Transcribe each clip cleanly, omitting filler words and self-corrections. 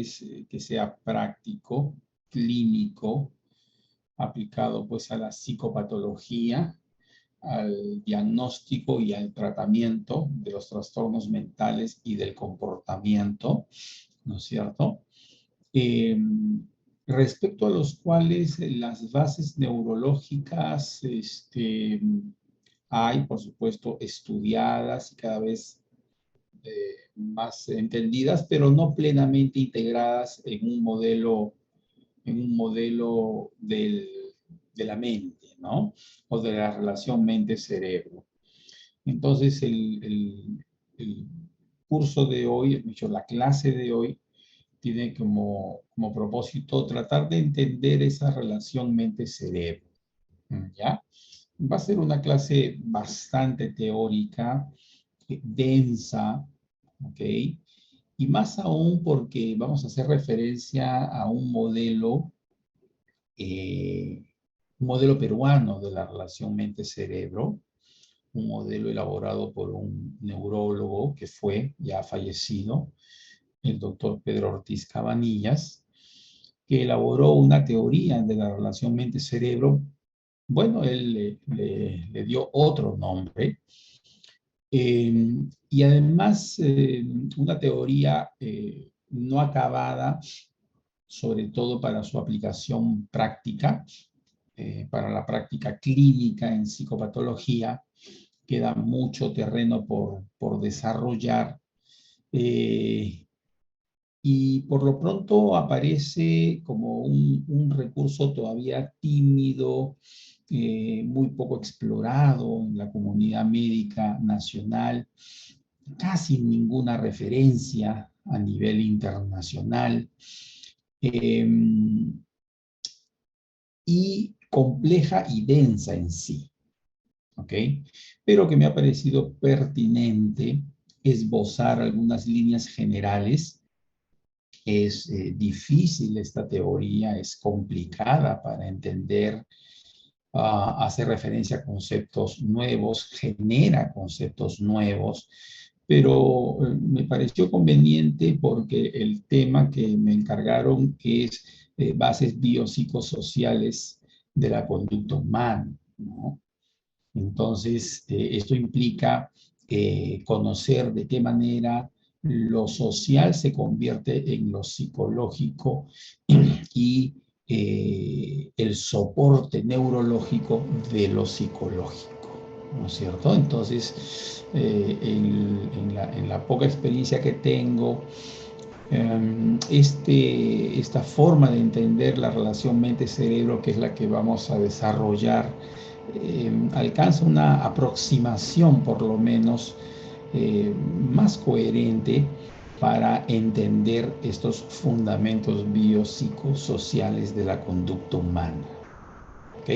pues que sea práctico, clínico, aplicado pues a la psicopatología, al diagnóstico y al tratamiento de los trastornos mentales y del comportamiento, ¿no es cierto? Respecto a los cuales las bases neurológicas hay, por supuesto, estudiadas y cada vez más entendidas, pero no plenamente integradas en un modelo de la mente, ¿no? O de la relación mente-cerebro. Entonces, el curso de hoy, dicho, la clase de hoy, tiene como propósito tratar de entender esa relación mente-cerebro, ¿ya? Va a ser una clase bastante teórica, densa, ¿ok? Y más aún porque vamos a hacer referencia a un modelo peruano de la relación mente-cerebro, un modelo elaborado por un neurólogo que fue ya fallecido, el doctor Pedro Ortiz Cabanillas, que elaboró una teoría de la relación mente-cerebro. Bueno, él le dio otro nombre, y además una teoría no acabada, sobre todo para su aplicación práctica, para la práctica clínica en psicopatología. Queda mucho terreno por desarrollar, y por lo pronto aparece como un recurso todavía tímido, muy poco explorado en la comunidad médica nacional, casi ninguna referencia a nivel internacional, eh, y compleja y densa en sí, ¿ok? Pero que me ha parecido pertinente esbozar algunas líneas generales. Es difícil esta teoría, es complicada para entender, hace referencia a conceptos nuevos, genera conceptos nuevos, pero me pareció conveniente porque el tema que me encargaron es bases biopsicosociales de la conducta humana, ¿no? Entonces, esto implica conocer de qué manera lo social se convierte en lo psicológico y el soporte neurológico de lo psicológico, ¿no es cierto? Entonces, en la poca experiencia que tengo, esta forma de entender la relación mente-cerebro, que es la que vamos a desarrollar, alcanza una aproximación, por lo menos, más coherente para entender estos fundamentos biopsicosociales de la conducta humana. ¿Ok?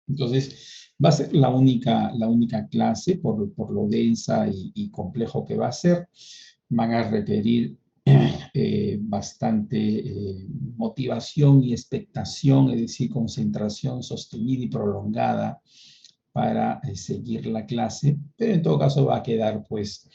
Entonces, va a ser la única clase por lo densa y complejo que va a ser. Van a requerir bastante motivación y expectación, es decir, concentración sostenida y prolongada para seguir la clase, pero en todo caso va a quedar pues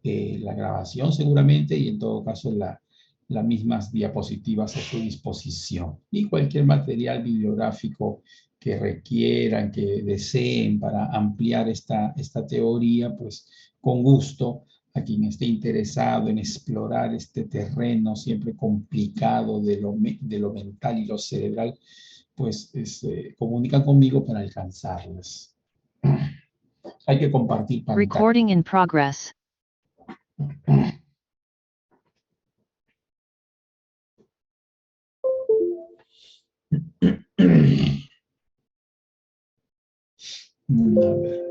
la grabación seguramente, y en todo caso las mismas diapositivas a su disposición, y cualquier material bibliográfico que requieran, que deseen para ampliar esta teoría, pues con gusto. A quien esté interesado en explorar este terreno siempre complicado de lo mental y lo cerebral, pues comunican conmigo para alcanzarlas. Hay que compartir pantalla. Recording in progress. A ver.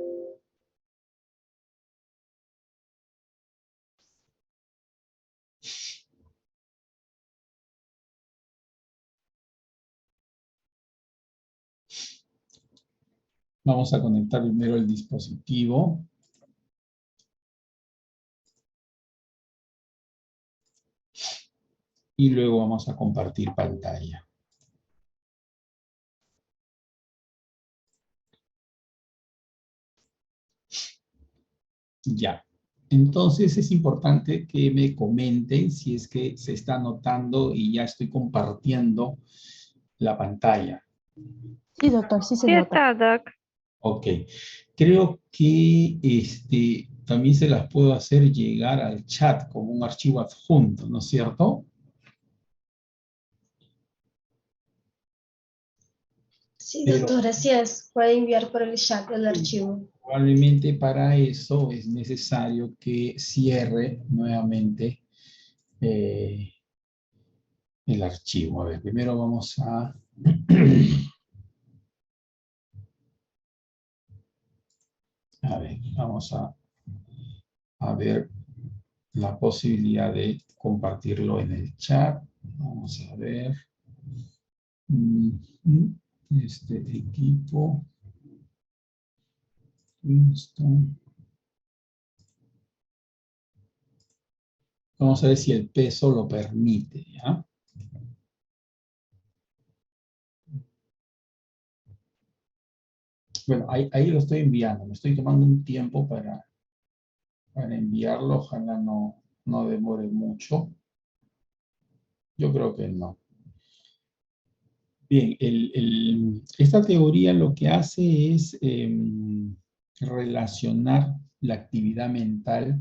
Vamos a conectar primero el dispositivo. Y luego vamos a compartir pantalla. Ya. Entonces es importante que me comenten si es que se está notando y ya estoy compartiendo la pantalla. Sí, doctor, sí se Sí nota. está, Doc. Ok. Creo que también se las puedo hacer llegar al chat como un archivo adjunto, ¿no es cierto? Sí, Pero doctor, así es. Puede enviar por el chat el archivo. probablemente para eso es necesario que cierre nuevamente el archivo. A ver, primero vamos a... A ver, vamos a ver la posibilidad de compartirlo en el chat. Vamos a ver. Este equipo. Listo. Vamos a ver si el peso lo permite, ¿ya? Bueno, ahí lo estoy enviando. Me estoy tomando un tiempo para enviarlo. Ojalá no demore mucho. Yo creo que no. Bien, esta teoría lo que hace es relacionar la actividad mental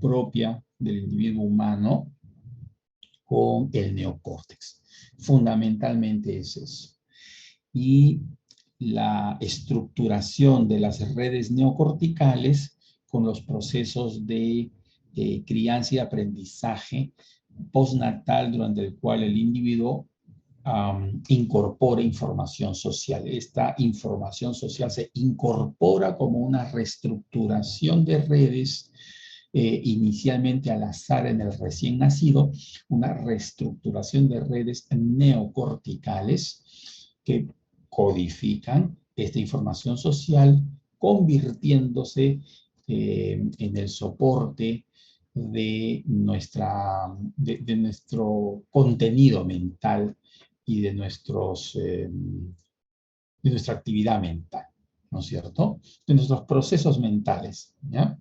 propia del individuo humano con el neocórtex. Fundamentalmente es eso. Y la estructuración de las redes neocorticales con los procesos de crianza y aprendizaje postnatal durante el cual el individuo incorpora información social. Esta información social se incorpora como una reestructuración de redes inicialmente al azar en el recién nacido, una reestructuración de redes neocorticales que codifican esta información social, convirtiéndose en el soporte de nuestro contenido mental y de nuestra actividad mental, ¿no es cierto? De nuestros procesos mentales, ¿ya?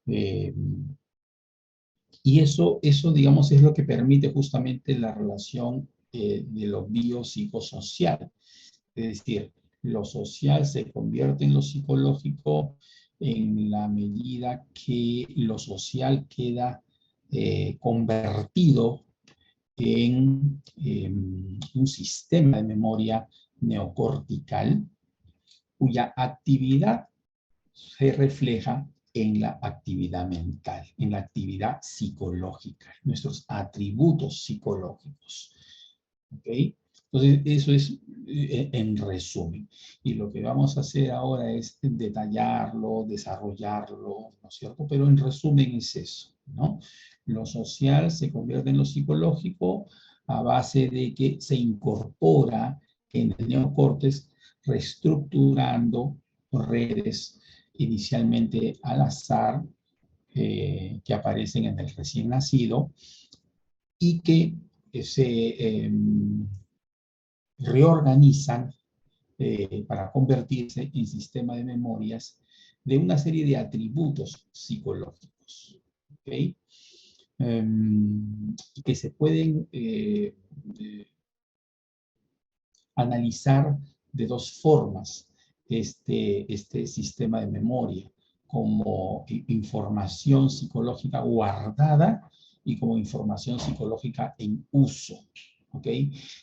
Y eso, digamos, es lo que permite justamente la relación de lo biopsicosocial. Es decir, lo social se convierte en lo psicológico en la medida que lo social queda convertido en un sistema de memoria neocortical cuya actividad se refleja en la actividad mental, en la actividad psicológica, nuestros atributos psicológicos. ¿Ok? Entonces, eso es en resumen. Y lo que vamos a hacer ahora es detallarlo, desarrollarlo, ¿no es cierto? Pero en resumen es eso, ¿no? Lo social se convierte en lo psicológico a base de que se incorpora en el neocortes reestructurando redes inicialmente al azar que aparecen en el recién nacido y que se reorganizan para convertirse en sistema de memorias de una serie de atributos psicológicos, ¿ok? Que se pueden analizar de dos formas este sistema de memoria, como información psicológica guardada y como información psicológica en uso, ¿ok?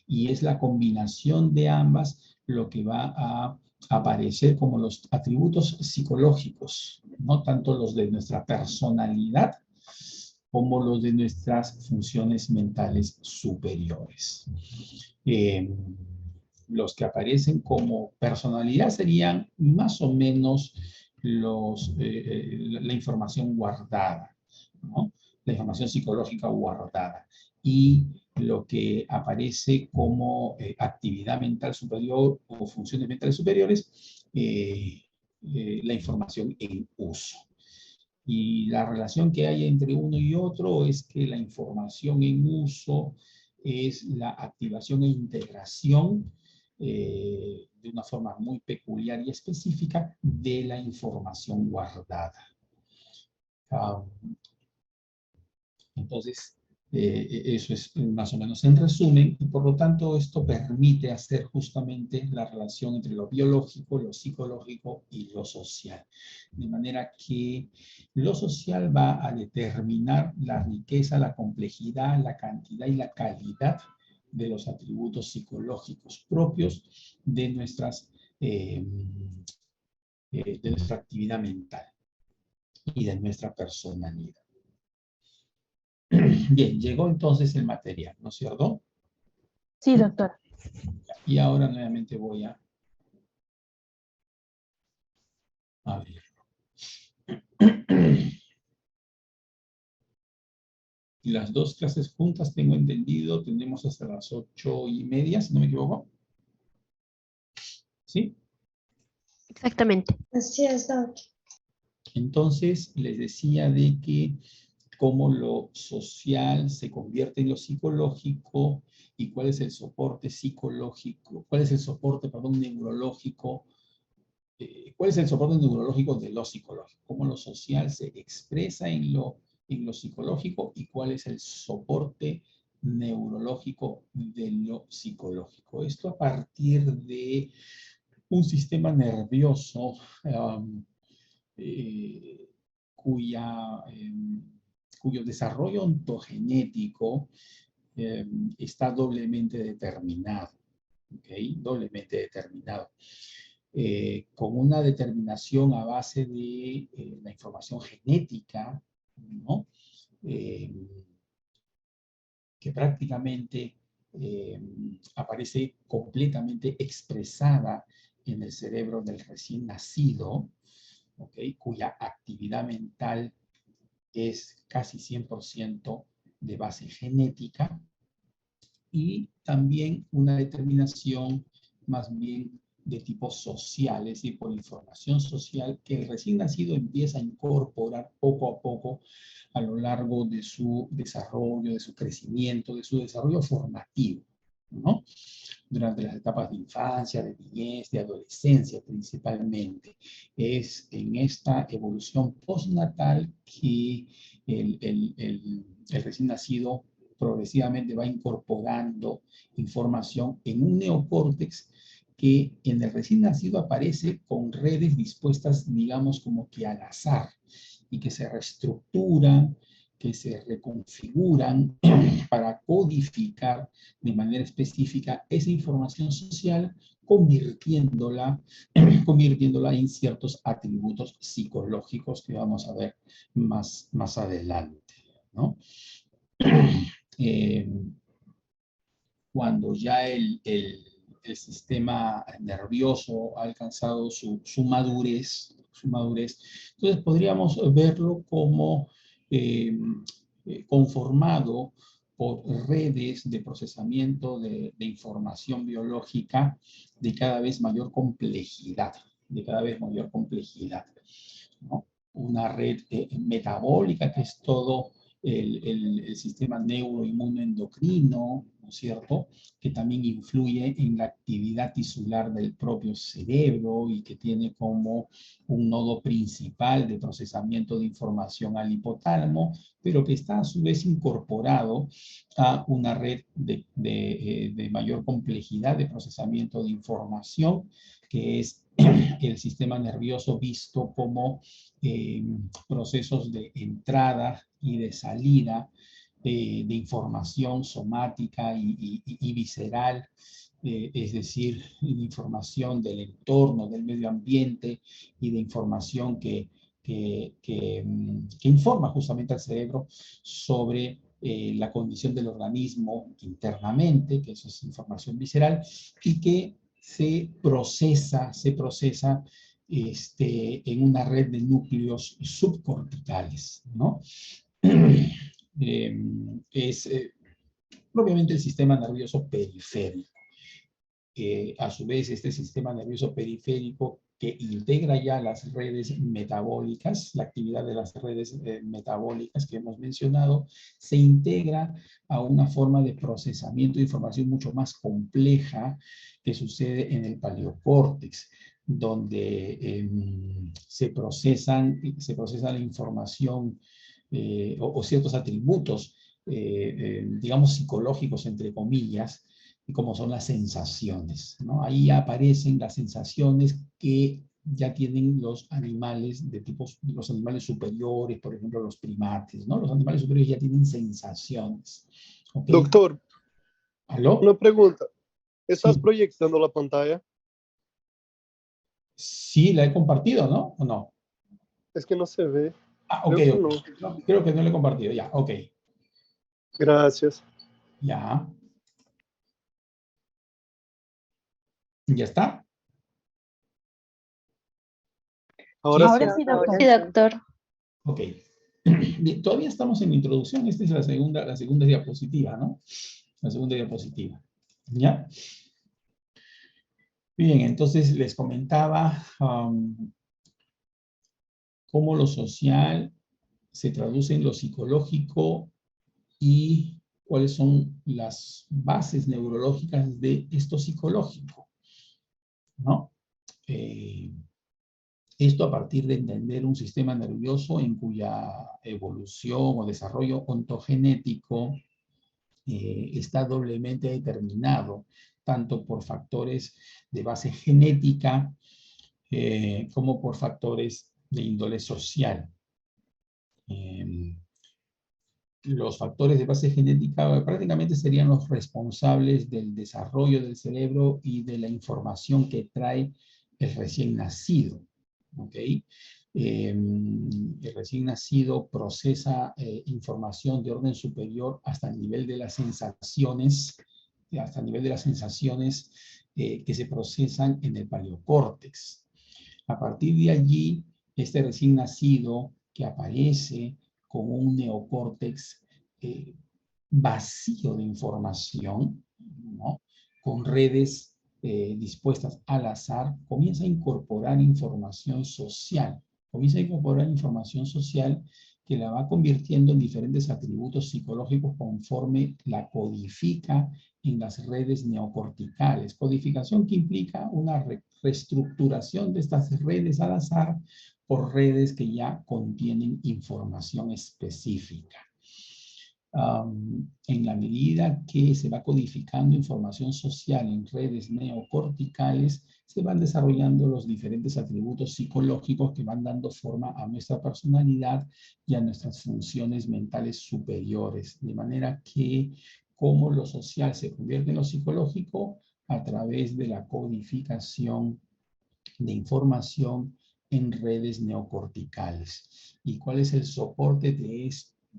Y es la combinación de ambas lo que va a aparecer como los atributos psicológicos, no tanto los de nuestra personalidad como los de nuestras funciones mentales superiores. Los que aparecen como personalidad serían más o menos la información guardada, ¿no? La información psicológica guardada. Y lo que aparece como actividad mental superior o funciones mentales superiores, la información en uso. Y la relación que hay entre uno y otro es que la información en uso es la activación e integración de una forma muy peculiar y específica de la información guardada. Ah, entonces, eso es más o menos en resumen, y por lo tanto esto permite hacer justamente la relación entre lo biológico, lo psicológico y lo social. De manera que lo social va a determinar la riqueza, la complejidad, la cantidad y la calidad de los atributos psicológicos propios de de nuestra actividad mental y de nuestra personalidad. Bien, llegó entonces el material, ¿no es cierto? Sí, doctor. Y ahora nuevamente voy a ver. Y las dos clases juntas, tengo entendido, tendremos hasta las 8:30, si no me equivoco. ¿Sí? Exactamente. Así es, Doc. Entonces, les decía de que cómo lo social se convierte en lo psicológico y cuál es el soporte psicológico, cuál es el soporte, perdón, neurológico, cuál es el soporte neurológico de lo psicológico, cómo lo social se expresa en lo psicológico y cuál es el soporte neurológico de lo psicológico. Esto a partir de un sistema nervioso eh, cuya, cuyo desarrollo ontogenético está doblemente determinado, ¿ok? Doblemente determinado. Con una determinación a base de la información genética, ¿no? Eh, que prácticamente aparece completamente expresada en el cerebro del recién nacido, ¿okay? Cuya actividad mental es casi 100% de base genética, y también una determinación más bien de tipo social, es decir, por información social que el recién nacido empieza a incorporar poco a poco a lo largo de su desarrollo, de su crecimiento, de su desarrollo formativo, ¿no? Durante las etapas de infancia, de niñez, de adolescencia principalmente. Es en esta evolución postnatal que el recién nacido progresivamente va incorporando información en un neocórtex que en el recién nacido aparece con redes dispuestas, digamos, como que al azar, y que se reestructuran, que se reconfiguran para codificar de manera específica esa información social, convirtiéndola en ciertos atributos psicológicos que vamos a ver más adelante, ¿no? Cuando ya el sistema nervioso ha alcanzado su madurez, entonces podríamos verlo como conformado por redes de procesamiento de información biológica de cada vez mayor complejidad, ¿no? Una red metabólica, que es todo el sistema neuroinmunoendocrino, ¿no es cierto?, que también influye en la actividad tisular del propio cerebro y que tiene como un nodo principal de procesamiento de información al hipotálamo, pero que está a su vez incorporado a una red de mayor complejidad de procesamiento de información, que es el sistema nervioso visto como procesos de entrada y de salida de información somática y visceral, es decir, información del entorno, del medio ambiente, y de información que informa justamente al cerebro sobre la condición del organismo internamente, que eso es información visceral, y que se procesa en una red de núcleos subcorticales, ¿no? Es propiamente el sistema nervioso periférico. A su vez, este sistema nervioso periférico que integra ya las redes metabólicas, la actividad de las redes metabólicas que hemos mencionado, se integra a una forma de procesamiento de información mucho más compleja que sucede en el paleocórtex, donde se procesa la información o ciertos atributos, digamos, psicológicos, entre comillas, como son las sensaciones, ¿no? Ahí aparecen las sensaciones que ya tienen los animales los animales superiores, por ejemplo, los primates, ¿no? Los animales superiores ya tienen sensaciones, ¿ok? Doctor, ¿Aló? una pregunta. ¿Estás Sí, proyectando la pantalla? sí, la he compartido, ¿no? ¿O no? Es que no se ve. Ah, ok, Creo que ok. no. No, creo que no lo he compartido, ya, ok. Gracias. Ya. ¿Ya está? Ahora sí. Ahora sí, doctor. Sí, doctor. Ok. Bien, todavía estamos en la introducción. Esta es la segunda diapositiva, ¿no? La segunda diapositiva. ¿Ya? Bien, entonces les comentaba cómo lo social se traduce en lo psicológico y cuáles son las bases neurológicas de esto psicológico, ¿no? Esto a partir de entender un sistema nervioso en cuya evolución o desarrollo ontogenético está doblemente determinado, tanto por factores de base genética como por factores de índole social. Los factores de base genética prácticamente serían los responsables del desarrollo del cerebro y de la información que trae el recién nacido. ¿Ok? El recién nacido procesa información de orden superior hasta el nivel de las sensaciones, que se procesan en el paleocórtex. A partir de allí, este recién nacido que aparece con un neocórtex vacío de información, ¿no? Con redes dispuestas al azar, comienza a incorporar información social. Que la va convirtiendo en diferentes atributos psicológicos conforme la codifica en las redes neocorticales. Codificación que implica una reestructuración de estas redes al azar por redes que ya contienen información específica. En la medida que se va codificando información social en redes neocorticales, se van desarrollando los diferentes atributos psicológicos que van dando forma a nuestra personalidad y a nuestras funciones mentales superiores. De manera que cómo lo social se convierte en lo psicológico a través de la codificación de información en redes neocorticales. ¿Y cuál es el soporte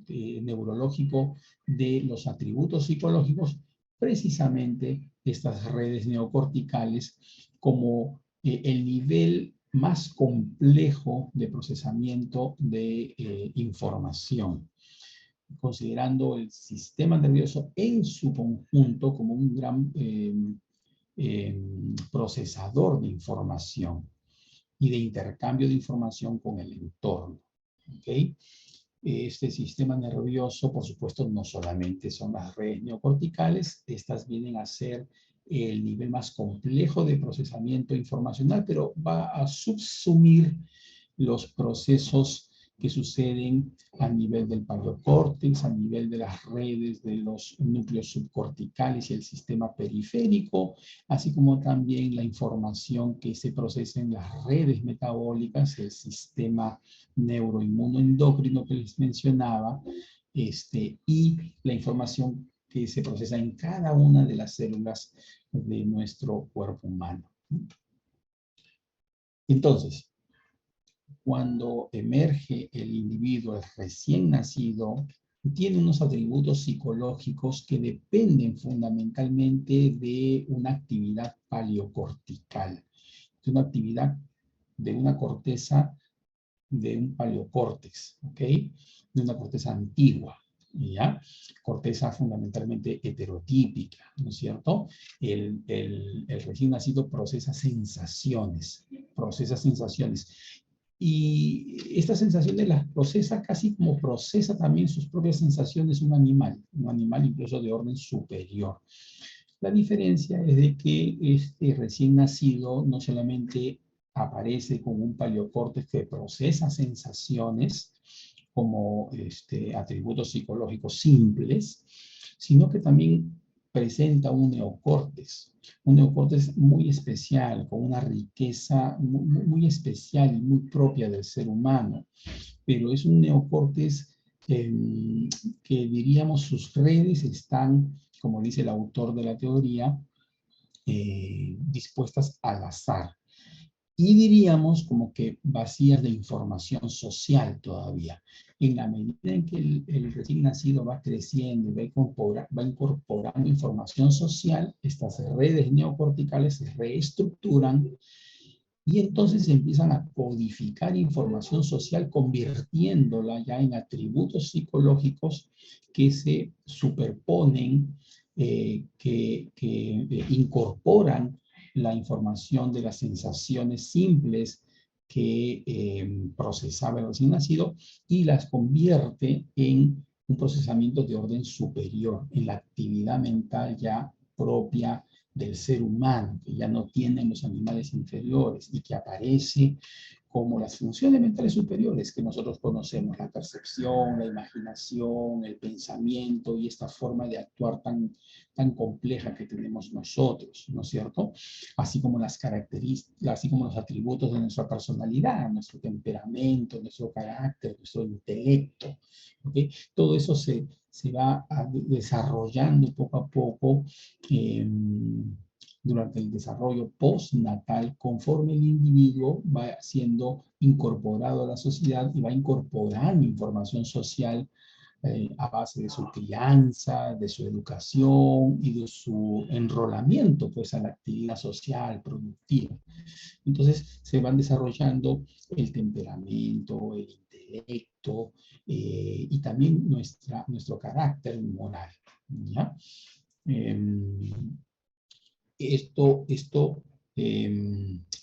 neurológico de los atributos psicológicos? Precisamente estas redes neocorticales como el nivel más complejo de procesamiento de información, considerando el sistema nervioso en su conjunto como un gran procesador de información y de intercambio de información con el entorno. ¿Okay? Este sistema nervioso, por supuesto, no solamente son las redes neocorticales, estas vienen a ser el nivel más complejo de procesamiento informacional, pero va a subsumir los procesos que suceden a nivel del paleocórtex, a nivel de las redes de los núcleos subcorticales y el sistema periférico, así como también la información que se procesa en las redes metabólicas, el sistema neuroinmunoendocrino que les mencionaba, y la información que se procesa en cada una de las células de nuestro cuerpo humano. Entonces, cuando emerge el individuo, el recién nacido, tiene unos atributos psicológicos que dependen fundamentalmente de una actividad paleocortical, de una actividad de una corteza de un paleocórtex, ¿ok? De una corteza antigua, ¿ya? Corteza fundamentalmente heterotípica, ¿no es cierto? El recién nacido procesa sensaciones, procesa sensaciones. Y estas sensaciones las procesa casi como procesa también sus propias sensaciones un animal incluso de orden superior. La diferencia es de que este recién nacido no solamente aparece con un paleocórtex que procesa sensaciones como atributos psicológicos simples, sino que también presenta un neocórtex muy especial, con una riqueza muy especial y muy propia del ser humano, pero es un neocórtex que diríamos sus redes están, como dice el autor de la teoría, dispuestas al azar. Y diríamos como que vacías de información social todavía. En la medida en que el recién nacido va creciendo y va incorporando información social, estas redes neocorticales se reestructuran y entonces empiezan a codificar información social, convirtiéndola ya en atributos psicológicos que se superponen, que incorporan la información de las sensaciones simples que procesaba el recién nacido y las convierte en un procesamiento de orden superior, en la actividad mental ya propia del ser humano, que ya no tienen los animales inferiores y que aparece como las funciones mentales superiores que nosotros conocemos, la percepción, la imaginación, el pensamiento y esta forma de actuar tan compleja que tenemos nosotros, ¿no es cierto? Así como las características, así como los atributos de nuestra personalidad, nuestro temperamento, nuestro carácter, nuestro intelecto, ¿ok? Todo eso se va desarrollando poco a poco durante el desarrollo postnatal, conforme el individuo va siendo incorporado a la sociedad y va incorporando información social a base de su crianza, de su educación y de su enrolamiento pues, a la actividad social productiva. Entonces se van desarrollando el temperamento, el intelecto y también nuestro carácter moral, ¿ya? Esto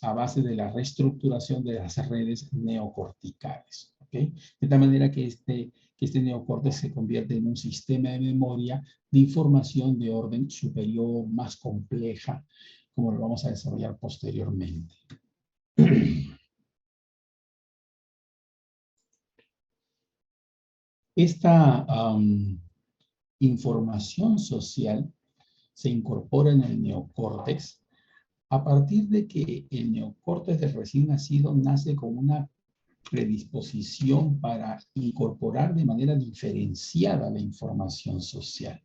a base de la reestructuración de las redes neocorticales, ¿ok? De tal manera que este neocórtex se convierte en un sistema de memoria de información de orden superior, más compleja, como lo vamos a desarrollar posteriormente. Esta información social se incorpora en el neocórtex a partir de que el neocórtex del recién nacido nace con una predisposición para incorporar de manera diferenciada la información social.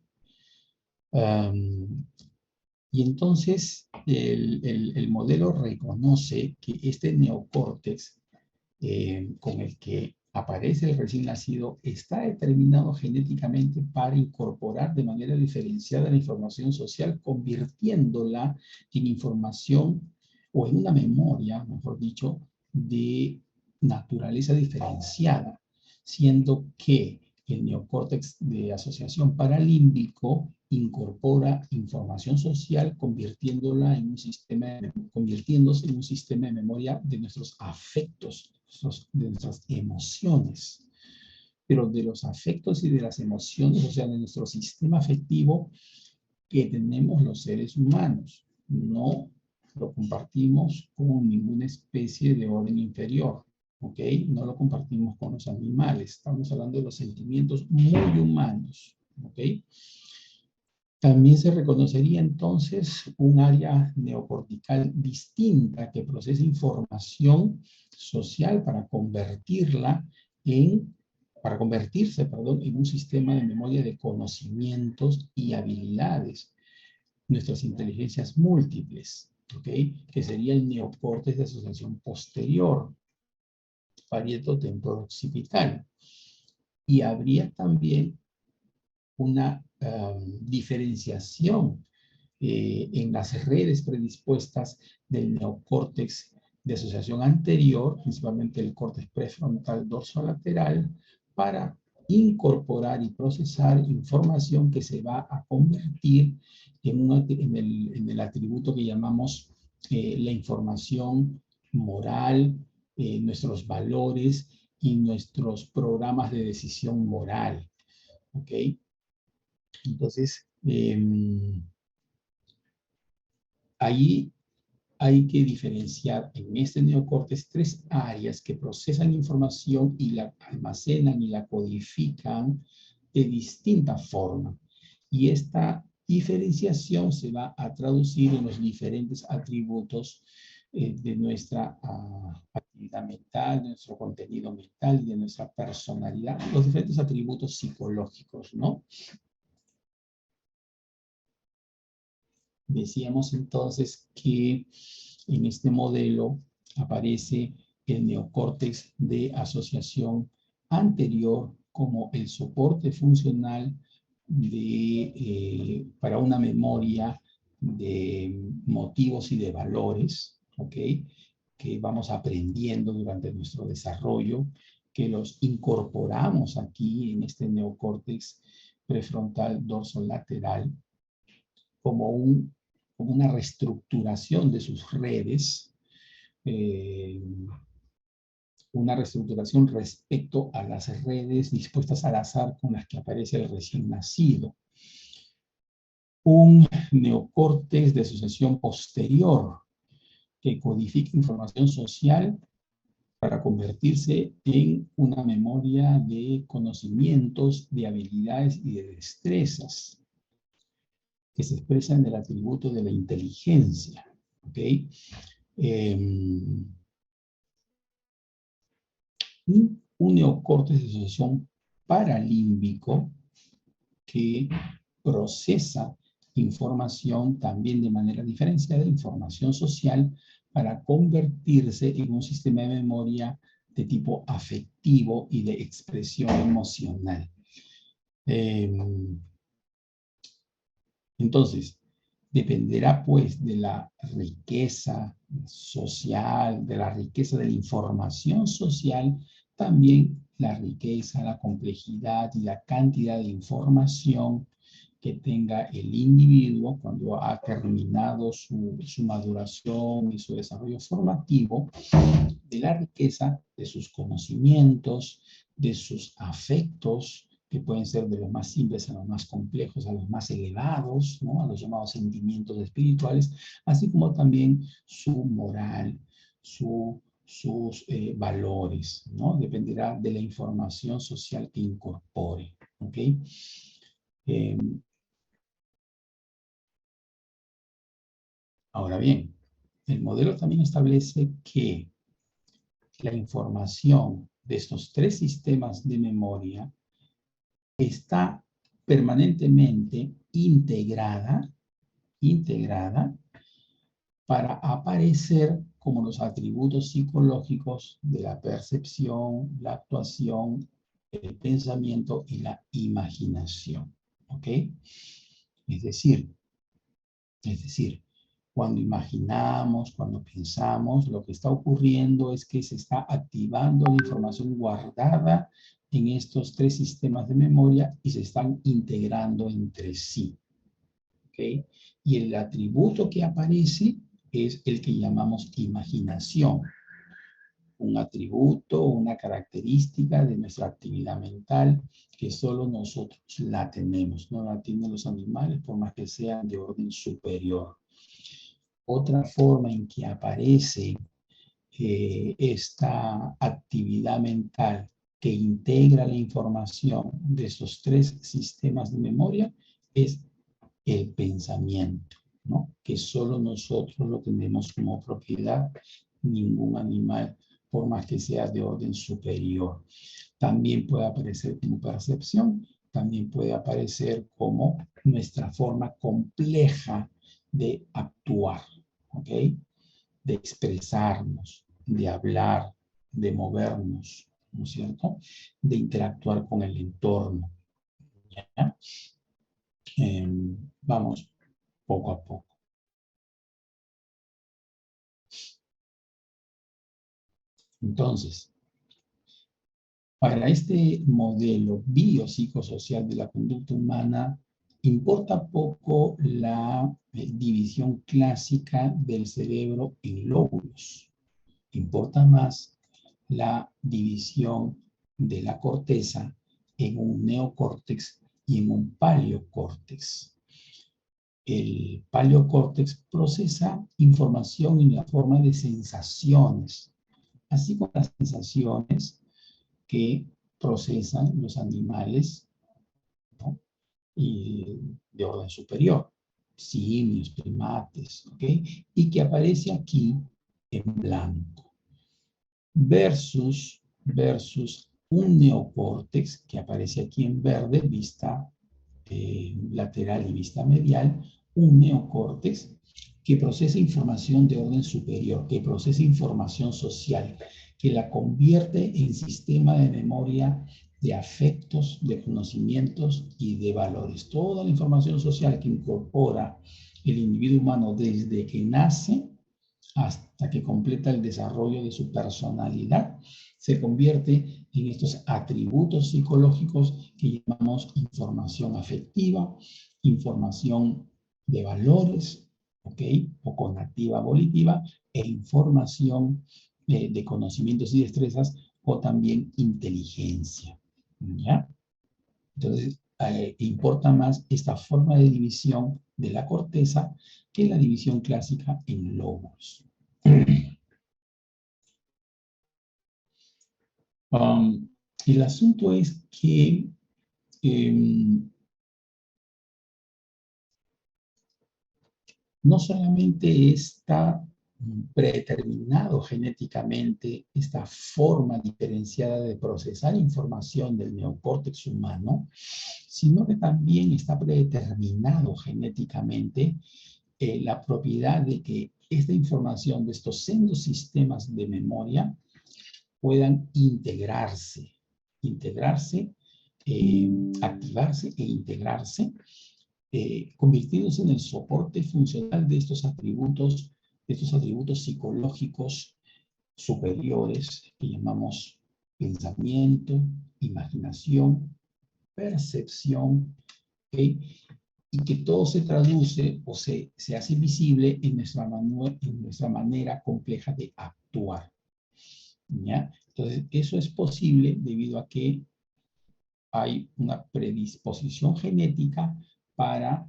Y entonces el modelo reconoce que este neocórtex con el que aparece el recién nacido está determinado genéticamente para incorporar de manera diferenciada la información social, convirtiéndola en información o en una memoria, mejor dicho, de naturaleza diferenciada, siendo que el neocórtex de asociación paralímbico incorpora información social convirtiéndose en un sistema de memoria de nuestros afectos, de nuestras emociones. Pero de los afectos y de las emociones, o sea, de nuestro sistema afectivo que tenemos los seres humanos. No lo compartimos con ninguna especie de orden inferior. ¿Ok? No lo compartimos con los animales. Estamos hablando de los sentimientos muy humanos. ¿Ok? También se reconocería entonces un área neocortical distinta que procesa información social para convertirse, en un sistema de memoria de conocimientos y habilidades, nuestras inteligencias múltiples, ¿ok? Que sería el neocórtex de asociación posterior, parieto temporo-occipital. Y habría también una diferenciación en las redes predispuestas del neocórtex de asociación anterior, principalmente el córtex prefrontal dorsolateral, para incorporar y procesar información que se va a convertir en el atributo que llamamos la información moral, nuestros valores y nuestros programas de decisión moral. ¿Ok? Entonces, ahí hay que diferenciar en este neocórtex 3 áreas que procesan información y la almacenan y la codifican de distinta forma. Y esta diferenciación se va a traducir en los diferentes atributos de nuestra actividad mental, de nuestro contenido mental y de nuestra personalidad, los diferentes atributos psicológicos, ¿no? Decíamos entonces que en este modelo aparece el neocórtex de asociación anterior como el soporte funcional para una memoria de motivos y de valores, ¿ok? Que vamos aprendiendo durante nuestro desarrollo, que los incorporamos aquí en este neocórtex prefrontal dorsolateral como una reestructuración de sus redes, una reestructuración respecto a las redes dispuestas al azar con las que aparece el recién nacido. Un neocórtex de asociación posterior que codifica información social para convertirse en una memoria de conocimientos, de habilidades y de destrezas que se expresan en el atributo de la inteligencia. ¿Ok? Un neocórtex de asociación paralímbico que procesa información también de manera diferenciada, información social, para convertirse en un sistema de memoria de tipo afectivo y de expresión emocional. Entonces, dependerá pues de la riqueza social, de la riqueza de la información social, también la riqueza, la complejidad y la cantidad de información que tenga el individuo cuando ha terminado su maduración y su desarrollo formativo, de la riqueza de sus conocimientos, de sus afectos, que pueden ser de los más simples a los más complejos, a los más elevados, ¿no? A los llamados sentimientos espirituales, así como también su moral, sus valores, ¿no? Dependerá de la información social que incorpore, ¿ok? Ahora bien, el modelo también establece que la información de estos 3 sistemas de memoria está permanentemente integrada para aparecer como los atributos psicológicos de la percepción, la actuación, el pensamiento y la imaginación. ¿Ok? Es decir, cuando imaginamos, cuando pensamos, lo que está ocurriendo es que se está activando la información guardada en estos 3 sistemas de memoria y se están integrando entre sí. ¿Okay? Y el atributo que aparece es el que llamamos imaginación. Un atributo, una característica de nuestra actividad mental que solo nosotros la tenemos, no la tienen los animales por más que sean de orden superior. Otra forma en que aparece esta actividad mental que integra la información de estos 3 sistemas de memoria es el pensamiento, ¿no? Que solo nosotros lo tenemos como propiedad, ningún animal, por más que sea de orden superior. También puede aparecer como percepción, también puede aparecer como nuestra forma compleja de actuar, ¿ok? De expresarnos, de hablar, de movernos, ¿no es cierto? De interactuar con el entorno. ¿Ya? Vamos poco a poco. Entonces, para este modelo biopsicosocial de la conducta humana, importa poco la división clásica del cerebro en lóbulos. Importa más la división de la corteza en un neocórtex y en un paleocórtex. El paleocórtex procesa información en la forma de sensaciones, así como las sensaciones que procesan los animales, ¿no? Y de orden superior, simios, primates, ¿ok? Y que aparece aquí en blanco, versus un neocórtex que aparece aquí en verde, vista lateral y vista medial, un neocórtex que procesa información de orden superior, que procesa información social, que la convierte en sistema de memoria de afectos, de conocimientos y de valores. Toda la información social que incorpora el individuo humano desde que nace hasta que completa el desarrollo de su personalidad, se convierte en estos atributos psicológicos que llamamos información afectiva, información de valores, ¿ok? O cognitiva volitiva, e información de conocimientos y destrezas, o también inteligencia, ¿ya? Entonces, importa más esta forma de división de la corteza que la división clásica en lóbulos. El asunto es que no solamente está predeterminado genéticamente esta forma diferenciada de procesar información del neocórtex humano, sino que también está predeterminado genéticamente la propiedad de que esta información de estos sendos sistemas de memoria puedan integrarse, activarse e integrarse, convirtiéndose en el soporte funcional de estos atributos psicológicos superiores que llamamos pensamiento, imaginación, percepción, ¿okay? Y que todo se traduce o se hace visible en nuestra manera compleja de actuar, ¿ya? Entonces, eso es posible debido a que hay una predisposición genética para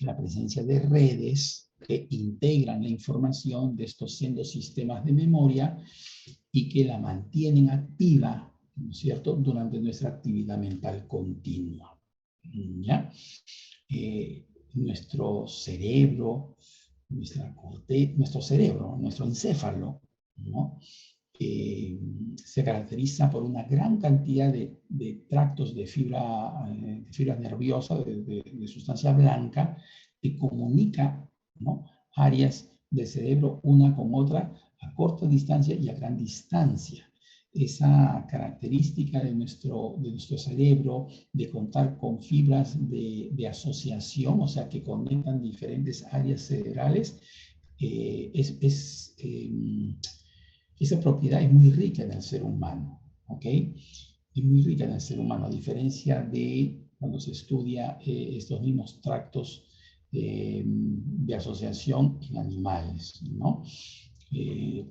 la presencia de redes que integran la información de estos sistemas de memoria y que la mantienen activa, ¿no es cierto?, durante nuestra actividad mental continua, ¿ya? Nuestro cerebro, nuestro encéfalo, ¿no? Se caracteriza por una gran cantidad de tractos de fibra nerviosa, de sustancia blanca, que comunica, ¿no?, áreas del cerebro una con otra a corta distancia y a gran distancia. Esa característica de nuestro cerebro de contar con fibras de asociación, o sea, que conectan diferentes áreas cerebrales, esa propiedad es muy rica en el ser humano, ¿ok? Es muy rica en el ser humano, a diferencia de cuando se estudia estos mismos tractos de asociación en animales, ¿no?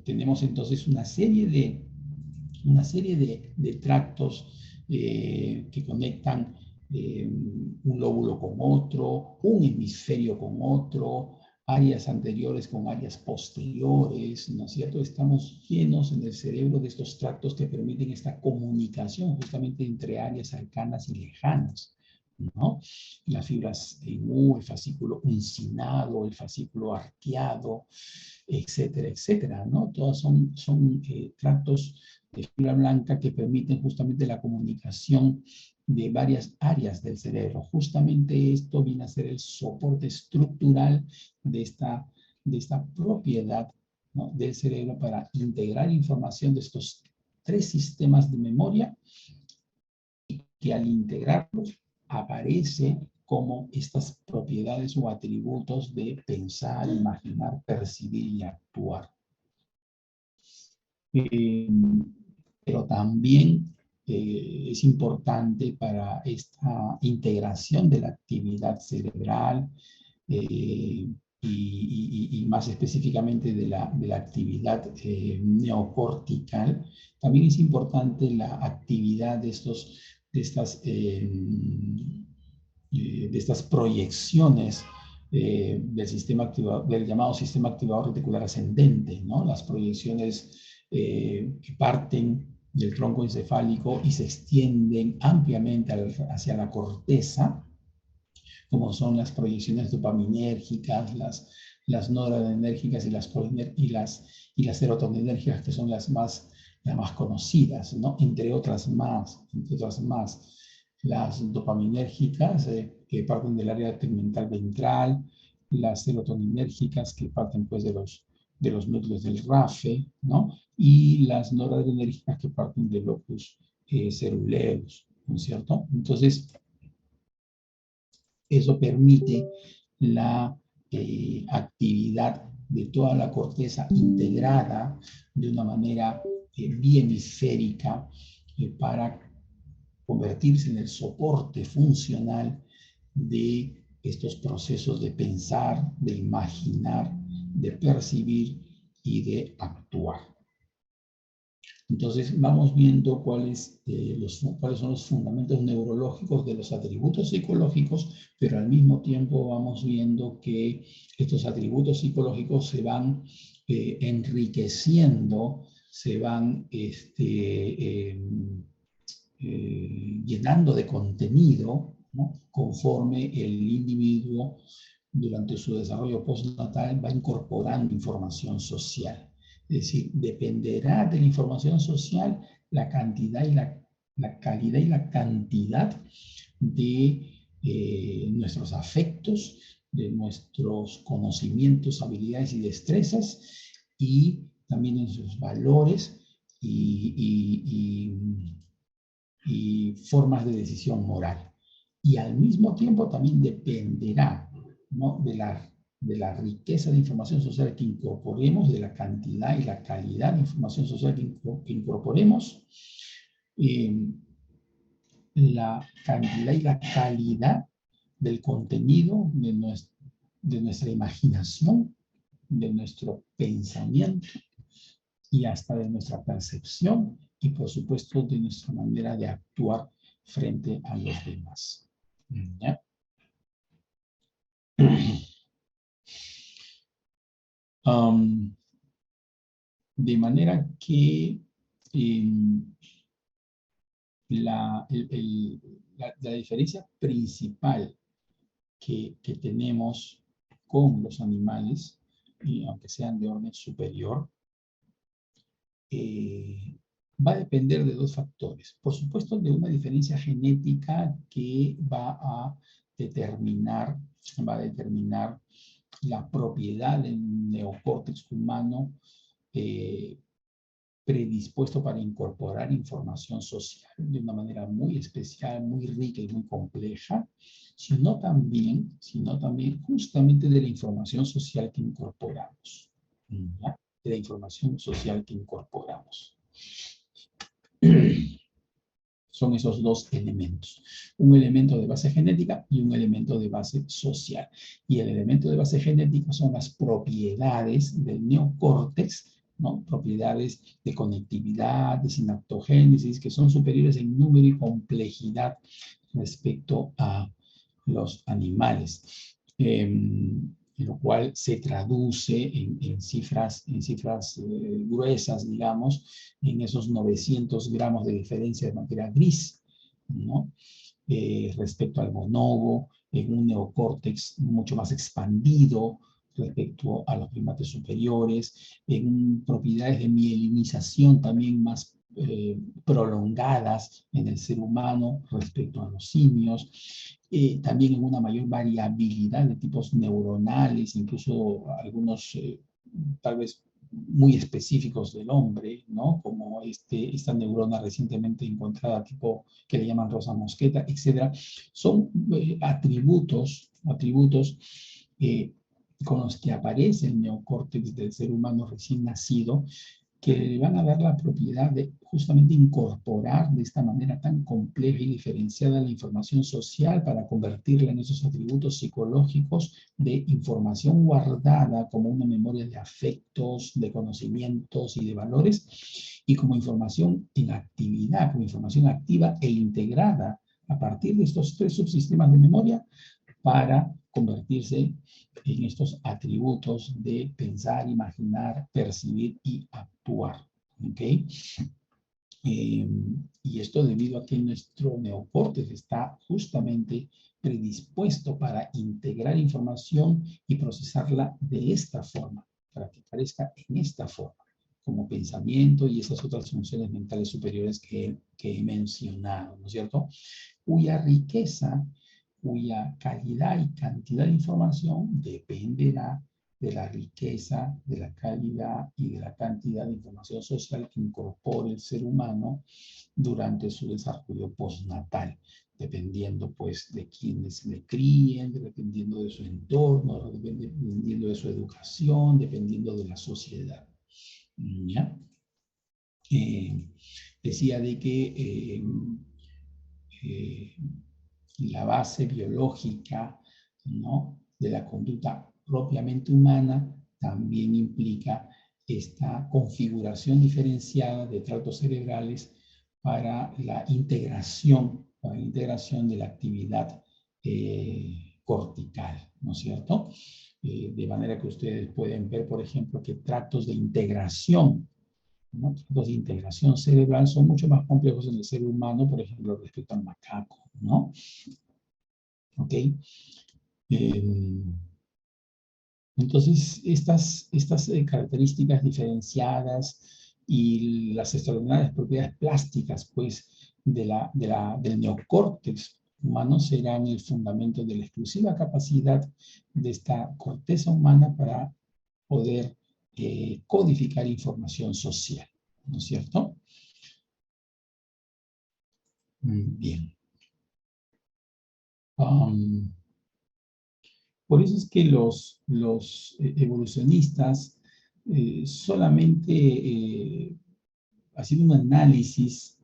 Tenemos entonces una serie de tractos que conectan un lóbulo con otro, un hemisferio con otro, áreas anteriores con áreas posteriores, ¿no es cierto? Estamos llenos en el cerebro de estos tractos que permiten esta comunicación justamente entre áreas cercanas y lejanas, ¿no? Las fibras en U, el fascículo uncinado, el fascículo arqueado, etcétera, etcétera, ¿no? Todos son tractos de fibra blanca que permiten justamente la comunicación de varias áreas del cerebro. Justamente esto viene a ser el soporte estructural de esta propiedad, ¿no?, del cerebro para integrar información de estos tres sistemas de memoria, y que al integrarlos aparece como estas propiedades o atributos de pensar, imaginar, percibir y actuar. Pero también es importante para esta integración de la actividad cerebral y más específicamente de la actividad neocortical, también es importante la actividad de estas proyecciones del llamado sistema activador reticular ascendente, ¿no? Las proyecciones que parten del tronco encefálico y se extienden ampliamente hacia la corteza, como son las proyecciones dopaminérgicas, las noradrenérgicas y las serotoninérgicas, que son las más conocidas, ¿no? Entre otras más. Las dopaminérgicas, que parten del área tegmental ventral, las serotoninérgicas, que parten pues de los núcleos del RAFE, ¿no? Y las noradrenérgicas, que parten del locus ceruleus, ¿no es cierto? Entonces, eso permite la actividad de toda la corteza integrada de una manera biemisférica para convertirse en el soporte funcional de estos procesos de pensar, de imaginar, de percibir y de actuar. Entonces vamos viendo cuáles son los fundamentos neurológicos de los atributos psicológicos, pero al mismo tiempo vamos viendo que estos atributos psicológicos se van enriqueciendo, se van llenando de contenido, ¿no? Conforme el individuo durante su desarrollo postnatal va incorporando información social. Es decir, dependerá de la información social la cantidad y la calidad y la cantidad de nuestros afectos, de nuestros conocimientos, habilidades y destrezas, y también de nuestros valores y formas de decisión moral. Y al mismo tiempo también dependerá, ¿no?, de la riqueza de información social que incorporemos, de la cantidad y la calidad de información social que incorporemos, la cantidad y la calidad del contenido de nuestra imaginación, de nuestro pensamiento y hasta de nuestra percepción y, por supuesto, de nuestra manera de actuar frente a los demás. ¿Ya? De manera que la diferencia principal que tenemos con los animales, aunque sean de orden superior, va a depender de dos factores. Por supuesto, de una diferencia genética que va a determinar la propiedad del neocórtex humano predispuesto para incorporar información social de una manera muy especial, muy rica y muy compleja, sino también justamente de la información social que incorporamos. ¿Ya? De la información social que incorporamos. Son esos dos elementos. Un elemento de base genética y un elemento de base social. Y el elemento de base genética son las propiedades del neocórtex, ¿no? Propiedades de conectividad, de sinaptogénesis, que son superiores en número y complejidad respecto a los animales. Lo cual se traduce en cifras gruesas, digamos, en esos 900 gramos de diferencia de materia gris, ¿no? Respecto al bonobo, en un neocórtex mucho más expandido respecto a los primates superiores, en propiedades de mielinización también más prolongadas en el ser humano respecto a los simios, también en una mayor variabilidad de tipos neuronales, incluso algunos tal vez muy específicos del hombre, ¿no? Como esta neurona recientemente encontrada, tipo que le llaman rosa mosqueta, etc. Son atributos con los que aparece el neocórtex del ser humano recién nacido, que le van a dar la propiedad de justamente incorporar de esta manera tan compleja y diferenciada la información social para convertirla en esos atributos psicológicos de información guardada como una memoria de afectos, de conocimientos y de valores, y como información en actividad, como información activa e integrada a partir de estos tres subsistemas de memoria para convertirse en estos atributos de pensar, imaginar, percibir y actuar. ¿Ok? Y esto debido a que nuestro neocórtex está justamente predispuesto para integrar información y procesarla de esta forma, para que aparezca en esta forma, como pensamiento y esas otras funciones mentales superiores que he mencionado, ¿no es cierto? Cuya riqueza, cuya calidad y cantidad de información dependerá de la riqueza, de la calidad y de la cantidad de información social que incorpore el ser humano durante su desarrollo postnatal, dependiendo pues de quienes le críen, dependiendo de su entorno, dependiendo de su educación, dependiendo de la sociedad. ¿Ya? Decía de que la base biológica, ¿no?, de la conducta propiamente humana también implica esta configuración diferenciada de tratos cerebrales para la integración de la actividad cortical, ¿no es cierto? De manera que ustedes pueden ver, por ejemplo, que tractos de integración, ¿no?, tractos de integración cerebral son mucho más complejos en el ser humano, por ejemplo, respecto al macaco, ¿no? ¿Ok? Entonces, estas características diferenciadas y las extraordinarias propiedades plásticas, pues, del neocórtex humano serán el fundamento de la exclusiva capacidad de esta corteza humana para poder codificar información social, ¿no es cierto? Bien. Por eso es que los evolucionistas solamente haciendo un análisis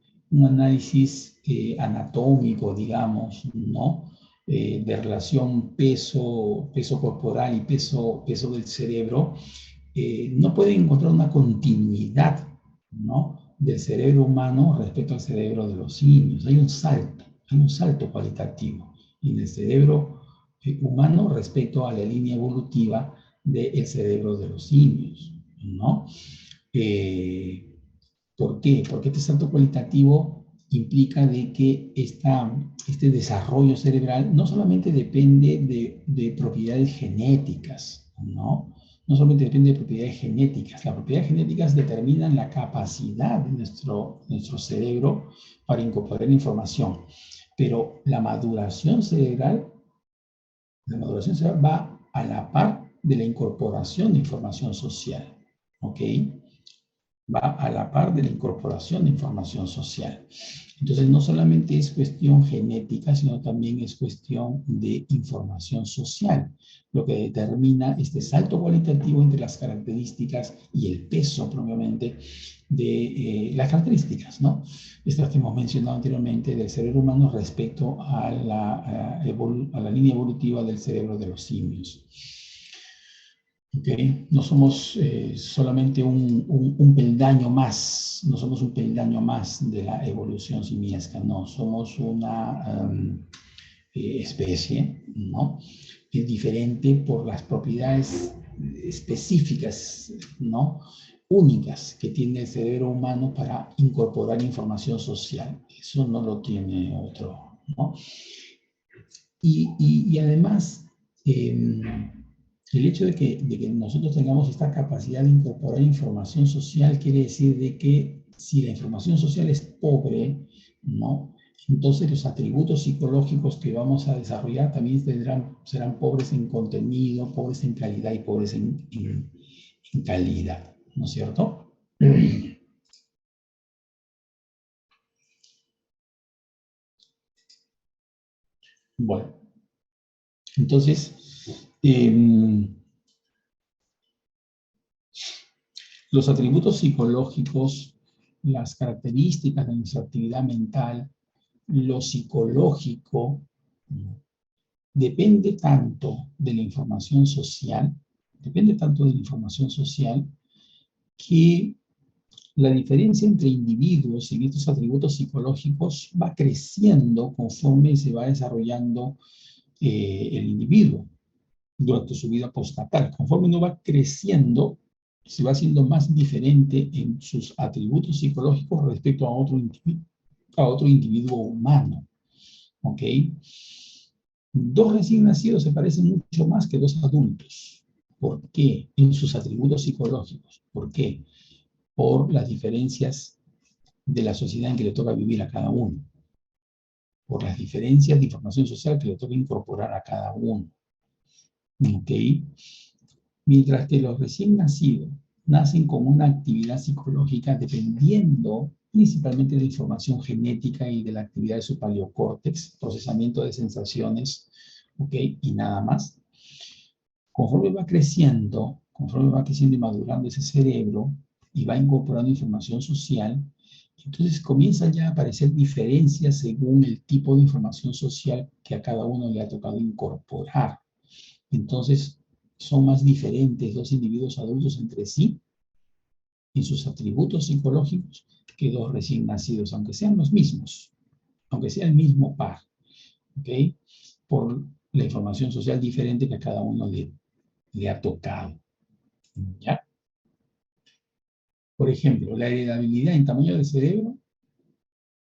anatómico, digamos, ¿no? De relación peso corporal y peso del cerebro, no pueden encontrar una continuidad, ¿no?, del cerebro humano respecto al cerebro de los simios. Hay un salto cualitativo en el cerebro humano respecto a la línea evolutiva del cerebro de los simios, ¿no? ¿Por qué? Porque este salto cualitativo implica de que este desarrollo cerebral no solamente depende de propiedades genéticas, ¿no? No solamente depende de propiedades genéticas. Las propiedades genéticas determinan la capacidad de nuestro cerebro para incorporar información. Pero la maduración cerebral va a la par de la incorporación de información social, ¿ok? Va a la par de la incorporación de información social. Entonces, no solamente es cuestión genética, sino también es cuestión de información social, lo que determina este salto cualitativo entre las características y el peso propiamente de las características, ¿no? Estas que hemos mencionado anteriormente del cerebro humano respecto a la línea evolutiva del cerebro de los simios. ¿Okay? No somos solamente un peldaño más, no somos un peldaño más de la evolución simiesca, no, somos una especie, ¿no?, es diferente por las propiedades específicas, ¿no?, únicas que tiene el cerebro humano para incorporar información social. Eso no lo tiene otro, ¿no? Y además, el hecho de que nosotros tengamos esta capacidad de incorporar información social quiere decir de que si la información social es pobre, ¿no?, entonces los atributos psicológicos que vamos a desarrollar también serán pobres en contenido, pobres en calidad y pobres en calidad, ¿no es cierto? Bueno, entonces, Los atributos psicológicos, las características de nuestra actividad mental, lo psicológico, depende tanto de la información social, que la diferencia entre individuos y estos atributos psicológicos va creciendo conforme se va desarrollando el individuo durante su vida postnatal. Conforme uno va creciendo, se va haciendo más diferente en sus atributos psicológicos respecto a otro individuo humano. ¿Ok? Dos recién nacidos se parecen mucho más que dos adultos. ¿Por qué? En sus atributos psicológicos. ¿Por qué? Por las diferencias de la sociedad en que le toca vivir a cada uno. Por las diferencias de información social que le toca incorporar a cada uno. ¿Ok? Mientras que los recién nacidos nacen con una actividad psicológica dependiendo principalmente de la información genética y de la actividad de su paleocórtex, procesamiento de sensaciones, ¿ok? Y nada más. Conforme va creciendo y madurando ese cerebro y va incorporando información social, entonces comienzan ya a aparecer diferencias según el tipo de información social que a cada uno le ha tocado incorporar. Entonces, son más diferentes dos individuos adultos entre sí en sus atributos psicológicos que dos recién nacidos, aunque sean los mismos, aunque sea el mismo par, ¿ok? Por la información social diferente que a cada uno le ha tocado, ¿ya? Por ejemplo, la heredabilidad en tamaño del cerebro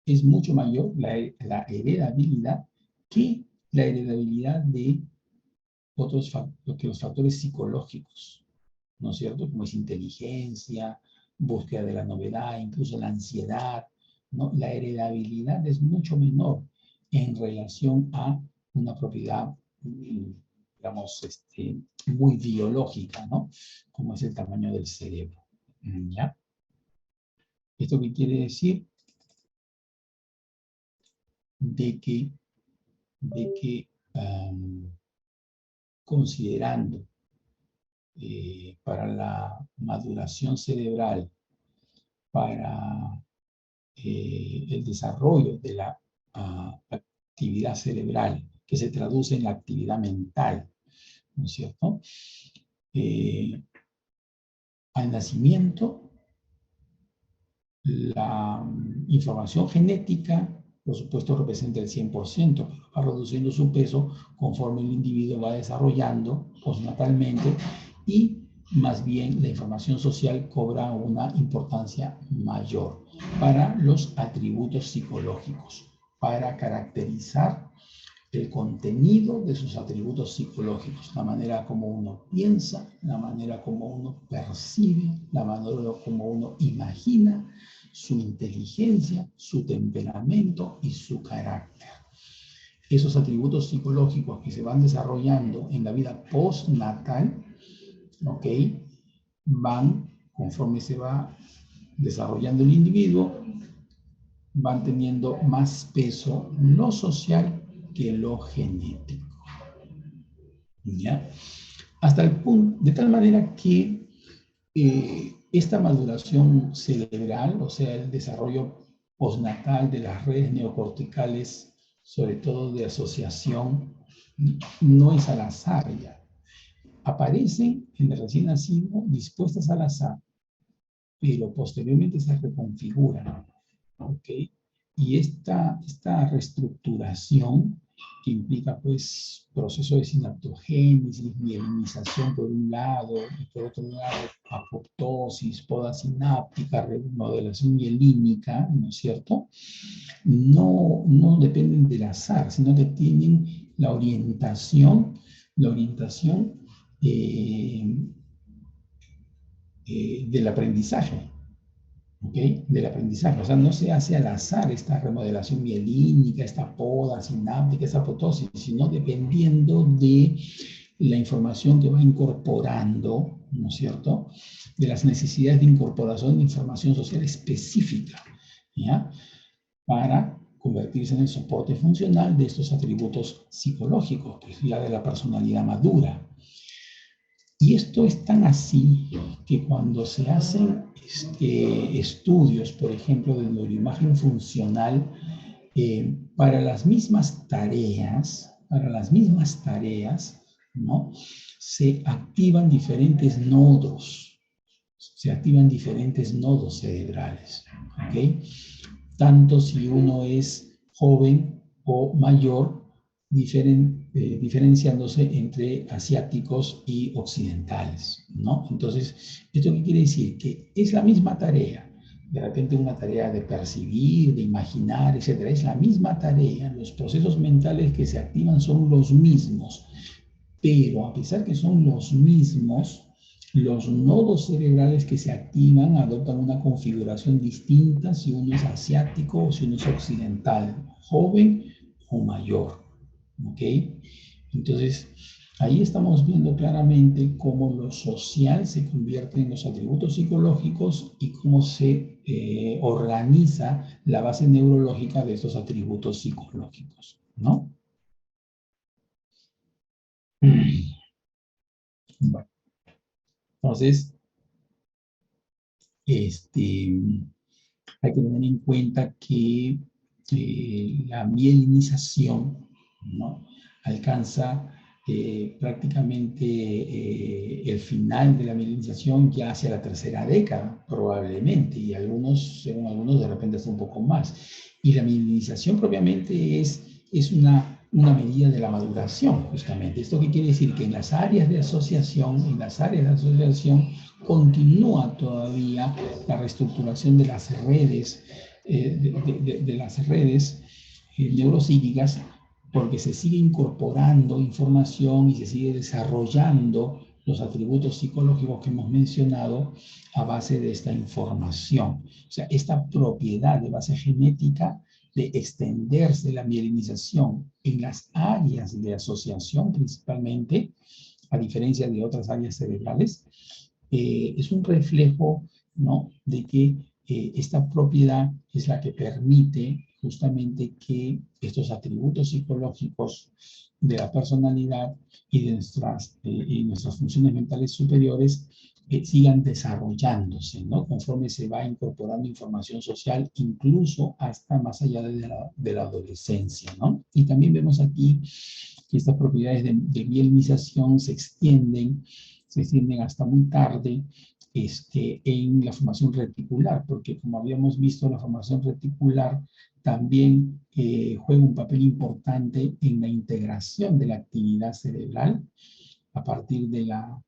es mucho mayor, la heredabilidad, que la heredabilidad de los factores psicológicos, ¿no es cierto? Como es inteligencia, búsqueda de la novedad, incluso la ansiedad, ¿no? La heredabilidad es mucho menor en relación a una propiedad, digamos, muy biológica, ¿no? Como es el tamaño del cerebro, ¿ya? ¿Esto qué quiere decir? De que considerando para la maduración cerebral, para el desarrollo de la actividad cerebral, que se traduce en la actividad mental, ¿no es cierto? Al nacimiento, la información genética, por supuesto, representa el 100%, pero va reduciendo su peso conforme el individuo va desarrollando postnatalmente y más bien la información social cobra una importancia mayor para los atributos psicológicos, para caracterizar el contenido de sus atributos psicológicos, la manera como uno piensa, la manera como uno percibe, la manera como uno imagina, su inteligencia, su temperamento y su carácter. Esos atributos psicológicos que se van desarrollando en la vida postnatal, ¿ok? Van, conforme se va desarrollando el individuo, van teniendo más peso lo social que lo genético. ¿Ya? Hasta el punto, de tal manera que esta maduración cerebral, o sea, el desarrollo postnatal de las redes neocorticales, sobre todo de asociación, no es al azar ya. Aparecen en el recién nacido dispuestas al azar, pero posteriormente se reconfiguran, ¿ok? Y esta reestructuración que implica pues proceso de sinaptogénesis, mielinización por un lado, y por otro lado apoptosis, poda sináptica, remodelación mielínica, ¿no es cierto? No dependen del azar, sino que tienen la orientación del aprendizaje. ¿Ok? Del aprendizaje. O sea, no se hace al azar esta remodelación mielínica, esta poda sináptica, esta apoptosis, sino dependiendo de la información que va incorporando, ¿no es cierto? De las necesidades de incorporación de información social específica, ¿ya? Para convertirse en el soporte funcional de estos atributos psicológicos, que es ya de la personalidad madura. Y esto es tan así que cuando se hacen estudios, por ejemplo, de neuroimagen funcional, para las mismas tareas, ¿no? Se activan diferentes nodos, cerebrales, ¿ok? Tanto si uno es joven o mayor, diferenciándose entre asiáticos y occidentales, ¿no? Entonces, ¿esto qué quiere decir? Que es la misma tarea, de repente una tarea de percibir, de imaginar, etcétera, es la misma tarea, los procesos mentales que se activan son los mismos, pero a pesar que son los mismos, los nodos cerebrales que se activan adoptan una configuración distinta si uno es asiático o si uno es occidental, joven o mayor. ¿Ok? Entonces, ahí estamos viendo claramente cómo lo social se convierte en los atributos psicológicos y cómo se organiza la base neurológica de estos atributos psicológicos, ¿no? Bueno, entonces, hay que tener en cuenta que la mielinización, ¿no? Alcanza prácticamente el final de la mielinización ya hacia la tercera década, probablemente, y algunos, según algunos, de repente hasta un poco más. Y la mielinización propiamente es una medida de la maduración, justamente. ¿Esto qué quiere decir? Que en las áreas de asociación, continúa todavía la reestructuración de las redes, neuropsíquicas, porque se sigue incorporando información y se sigue desarrollando los atributos psicológicos que hemos mencionado a base de esta información. O sea, esta propiedad de base genética de extenderse la mielinización en las áreas de asociación principalmente, a diferencia de otras áreas cerebrales, es un reflejo, ¿no?, de que esta propiedad es la que permite justamente que estos atributos psicológicos de la personalidad y de nuestras funciones mentales superiores sigan desarrollándose, ¿no?, conforme se va incorporando información social, incluso hasta más allá de la adolescencia, ¿no? Y también vemos aquí que estas propiedades de mielinización se extienden hasta muy tarde en la formación reticular, porque como habíamos visto, la formación reticular también juega un papel importante en la integración de la actividad cerebral a partir de la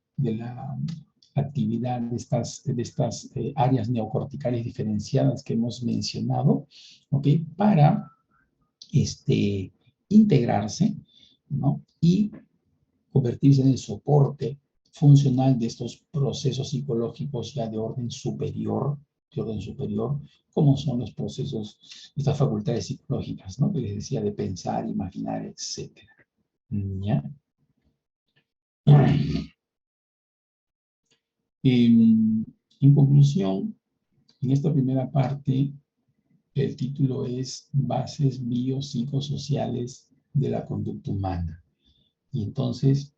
actividad de estas áreas neocorticales diferenciadas que hemos mencionado, ¿ok? Para integrarse, ¿no?, y convertirse en el soporte funcional de estos procesos psicológicos ya de orden superior, como son los procesos, estas facultades psicológicas, ¿no?, que les decía, de pensar, imaginar, etc. ¿Ya? En conclusión, en esta primera parte, el título es Bases biopsicosociales de la conducta humana. Y entonces,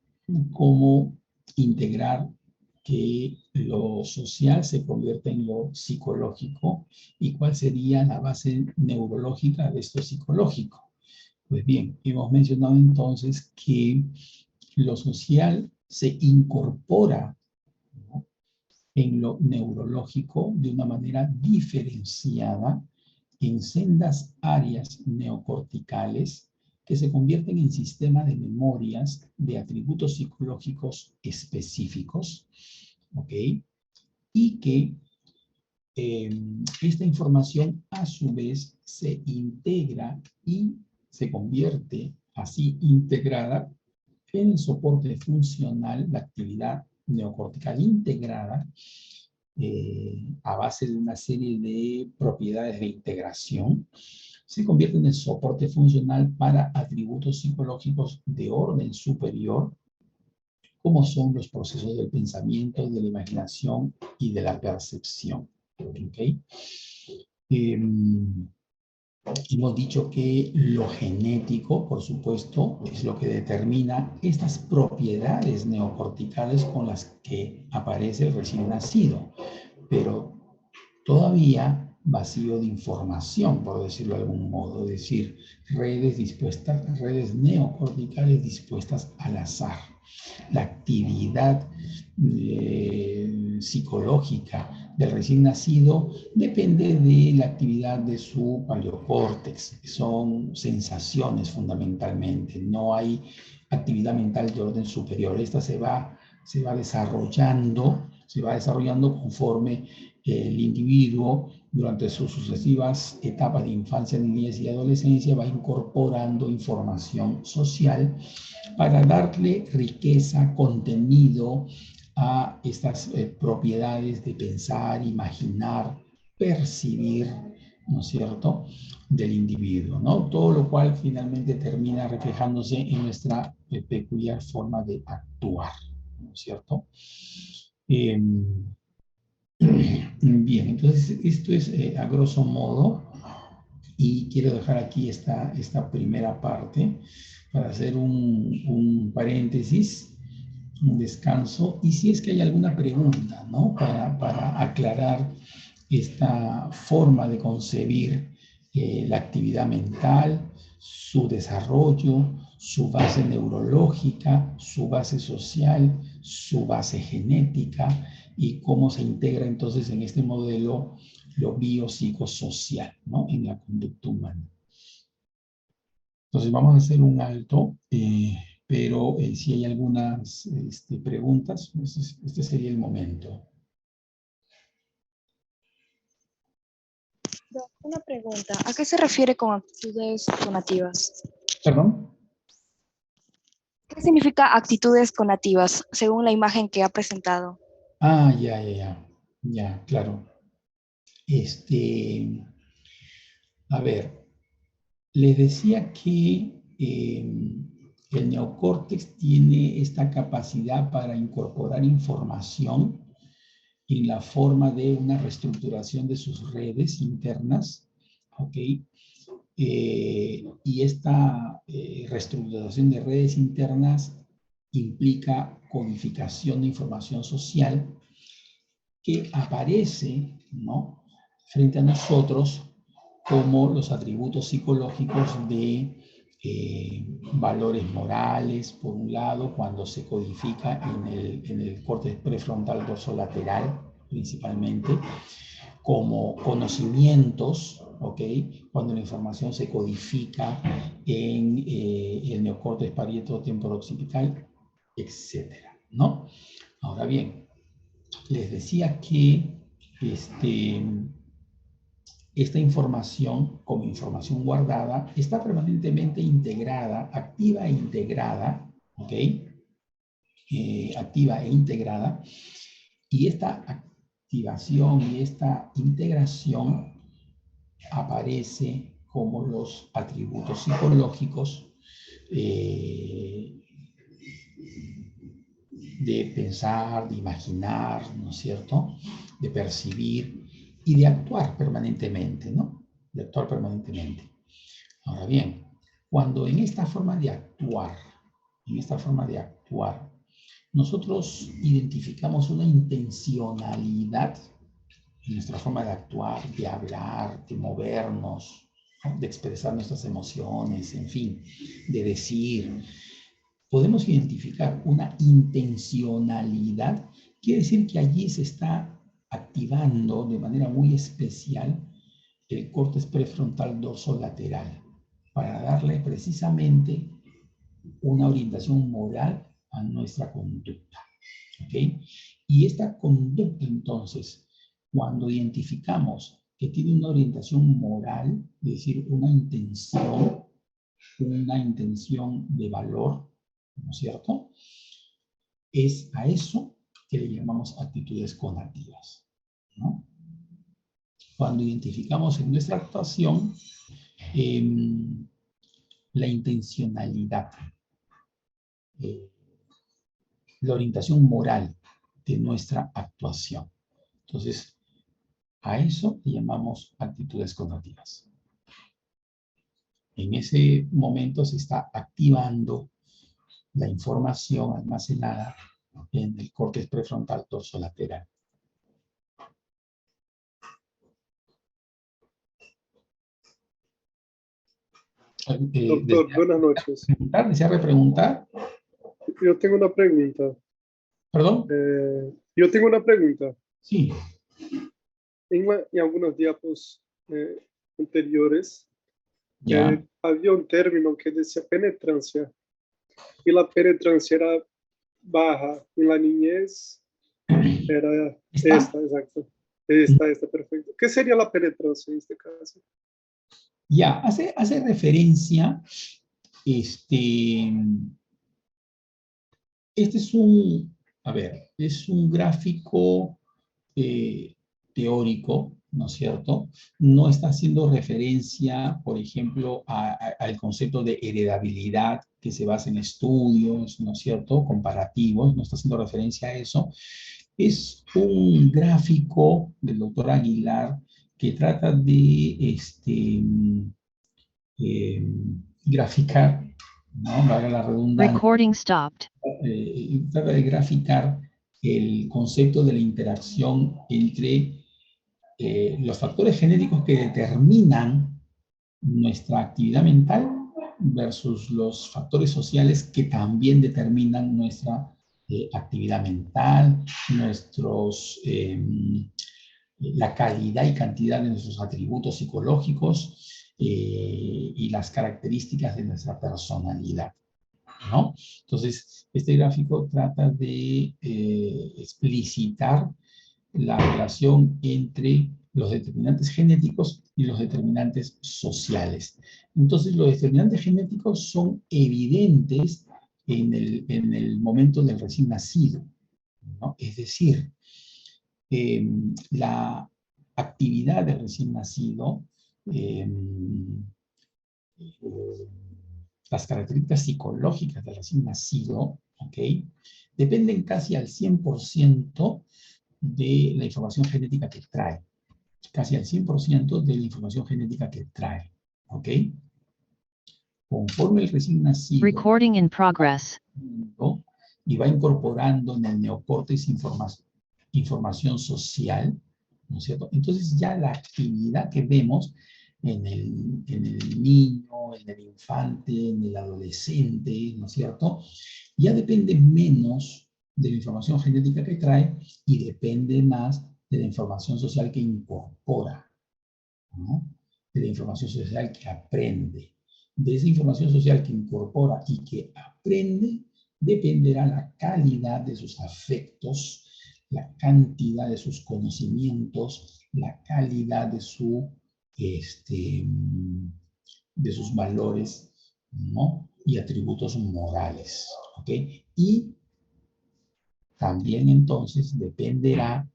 cómo integrar que lo social se convierta en lo psicológico y cuál sería la base neurológica de esto psicológico. Pues bien, hemos mencionado entonces que lo social se incorpora, ¿no?, en lo neurológico de una manera diferenciada en sendas áreas neocorticales que se convierten en sistema de memorias de atributos psicológicos específicos, ¿ok? Y que esta información a su vez se integra y se convierte así integrada en el soporte funcional, la actividad neocortical integrada, a base de una serie de propiedades de integración, se convierte en el soporte funcional para atributos psicológicos de orden superior, como son los procesos del pensamiento, de la imaginación y de la percepción. ¿Okay? hemos dicho que lo genético, por supuesto, es lo que determina estas propiedades neocorticales con las que aparece el recién nacido, pero todavía vacío de información, por decirlo de algún modo, es decir, redes neocorticales dispuestas al azar. La actividad psicológica del recién nacido depende de la actividad de su paleocórtex. Son sensaciones fundamentalmente, no hay actividad mental de orden superior. Esta se va desarrollando conforme el individuo durante sus sucesivas etapas de infancia, niñez y adolescencia va incorporando información social para darle riqueza, contenido a estas propiedades de pensar, imaginar, percibir, ¿no es cierto?, del individuo, ¿no? Todo lo cual finalmente termina reflejándose en nuestra peculiar forma de actuar, ¿no es cierto? Bien, entonces esto es a grosso modo, y quiero dejar aquí esta primera parte para hacer un paréntesis, un descanso, y si es que hay alguna pregunta, ¿no? Para aclarar esta forma de concebir la actividad mental, su desarrollo, su base neurológica, su base social, su base genética y cómo se integra entonces en este modelo lo biopsicosocial, ¿no?, en la conducta humana. Entonces vamos a hacer un alto, pero si hay algunas preguntas, pues este sería el momento. Una pregunta, ¿a qué se refiere con actitudes conativas? ¿Perdón? ¿Qué significa actitudes conativas, según la imagen que ha presentado? Ah, ya, claro. A ver, les decía que el neocórtex tiene esta capacidad para incorporar información en la forma de una reestructuración de sus redes internas, ¿ok? Y esta reestructuración de redes internas implica codificación de información social que aparece, ¿no?, frente a nosotros como los atributos psicológicos de valores morales, por un lado, cuando se codifica en el córtex prefrontal dorsolateral, principalmente, como conocimientos, ¿ok?, cuando la información se codifica en el neocórtex parieto-temporo-occipital, etcétera, ¿no? Ahora bien, les decía que esta información, como información guardada, está permanentemente integrada, activa e integrada, ¿ok? Activa e integrada, y esta activación y esta integración aparece como los atributos psicológicos de pensar, de imaginar, ¿no es cierto?, de percibir y de actuar permanentemente, ¿no? De actuar permanentemente. Ahora bien, cuando en esta forma de actuar, nosotros identificamos una intencionalidad en nuestra forma de actuar, de hablar, de movernos, ¿no?, de expresar nuestras emociones, en fin, de decir, podemos identificar una intencionalidad, quiere decir que allí se está activando de manera muy especial el córtex prefrontal dorsolateral para darle precisamente una orientación moral a nuestra conducta, ¿ok? Y esta conducta, entonces, cuando identificamos que tiene una orientación moral, es decir, una intención de valor, ¿no es cierto?, es a eso que le llamamos actitudes conativas, ¿no? Cuando identificamos en nuestra actuación la intencionalidad, la orientación moral de nuestra actuación. Entonces, a eso le llamamos actitudes conativas. En ese momento se está activando la información almacenada en el córtex prefrontal dorsolateral. Doctor, buenas noches. ¿Desea repreguntar? Yo tengo una pregunta. ¿Perdón? Yo tengo una pregunta. Sí. En algunos diapos anteriores, Ya. había un término que decía penetrancia. Y la penetrancia era baja. En la niñez era esta, exacto. Esta, perfecto. ¿Qué sería la penetrancia en este caso? Ya, hace referencia, este es es un gráfico teórico, ¿no es cierto? No está haciendo referencia, por ejemplo, al concepto de heredabilidad que se basa en estudios, ¿no es cierto? Comparativos, no está haciendo referencia a eso. Es un gráfico del doctor Aguilar que trata de graficar, ¿no? Valga la redundancia. Recording stopped. Trata de graficar el concepto de la interacción entre los factores genéticos que determinan nuestra actividad mental versus los factores sociales que también determinan nuestra actividad mental, la calidad y cantidad de nuestros atributos psicológicos y las características de nuestra personalidad, ¿no? Entonces, este gráfico trata de explicitar la relación entre los determinantes genéticos y los determinantes sociales. Entonces, los determinantes genéticos son evidentes en el momento del recién nacido, ¿no? Es decir, la actividad del recién nacido, las características psicológicas del recién nacido, ¿ok? Dependen casi al 100% de la información genética que trae. Casi al 100% de la información genética que trae. ¿Ok? Conforme el recién nacido Recording in progress. Y va incorporando en el neocórtex información social, ¿no es cierto? Entonces ya la actividad que vemos en el niño, en el infante, en el adolescente, ¿no es cierto? Ya depende menos de la información genética que trae y depende más de la información social que incorpora, ¿no? De la información social que aprende. De esa información social que incorpora y que aprende, dependerá la calidad de sus afectos, la cantidad de sus conocimientos, la calidad de sus valores, ¿no? Y atributos morales, ¿ok? Y también entonces dependerá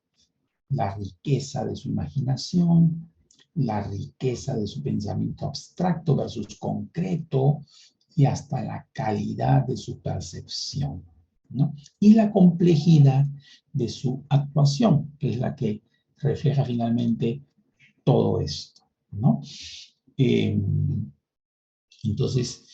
la riqueza de su imaginación, la riqueza de su pensamiento abstracto versus concreto y hasta la calidad de su percepción, ¿no? Y la complejidad de su actuación, que es la que refleja finalmente todo esto, ¿no? Entonces,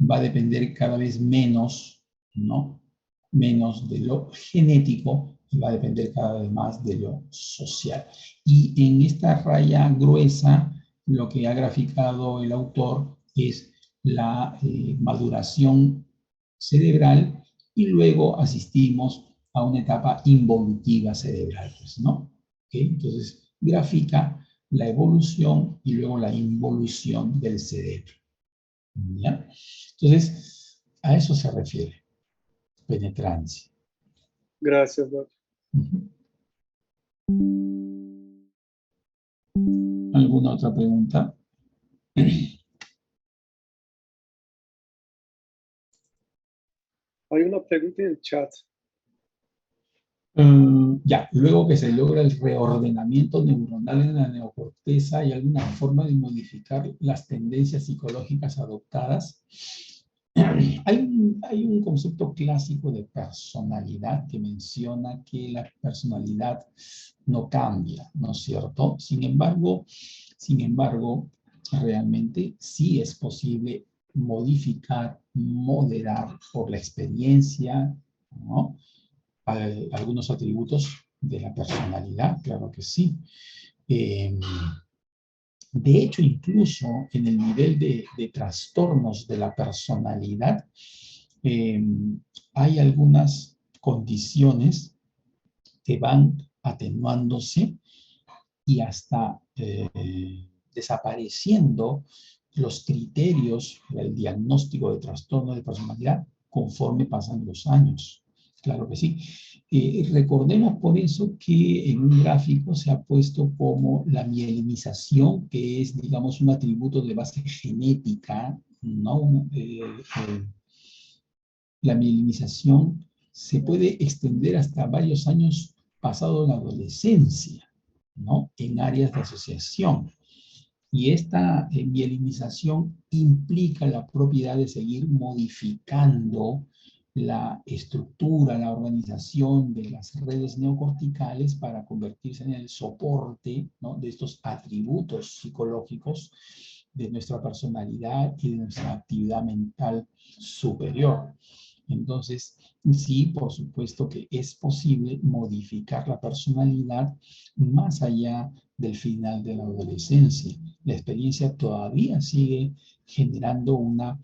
va a depender cada vez menos, ¿no? Menos de lo genético y va a depender cada vez más de lo social. Y en esta raya gruesa, lo que ha graficado el autor es la maduración cerebral y luego asistimos a una etapa involutiva cerebral, pues, ¿no? ¿Okay? Entonces, grafica la evolución y luego la involución del cerebro. ¿Ya? Entonces, a eso se refiere, penetrancia. Gracias, doctor. ¿Alguna otra pregunta? Hay una pregunta en el chat. Ya, luego que se logra el reordenamiento neuronal en la neocorteza, ¿hay alguna forma de modificar las tendencias psicológicas adoptadas? Hay un concepto clásico de personalidad que menciona que la personalidad no cambia, ¿no es cierto? Sin embargo, realmente sí es posible modificar, moderar por la experiencia, ¿no? Algunos atributos de la personalidad, claro que sí. De hecho, incluso en el nivel de trastornos de la personalidad, hay algunas condiciones que van atenuándose y hasta desapareciendo los criterios para el diagnóstico de trastorno de personalidad conforme pasan los años. Claro que sí. Recordemos por eso que en un gráfico se ha puesto como la mielinización, que es, digamos, un atributo de base genética, ¿no? La mielinización se puede extender hasta varios años pasado la adolescencia, ¿no? En áreas de asociación. Y esta mielinización implica la propiedad de seguir modificando la estructura, la organización de las redes neocorticales para convertirse en el soporte, ¿no? De estos atributos psicológicos de nuestra personalidad y de nuestra actividad mental superior. Entonces, sí, por supuesto que es posible modificar la personalidad más allá del final de la adolescencia. La experiencia todavía sigue generando una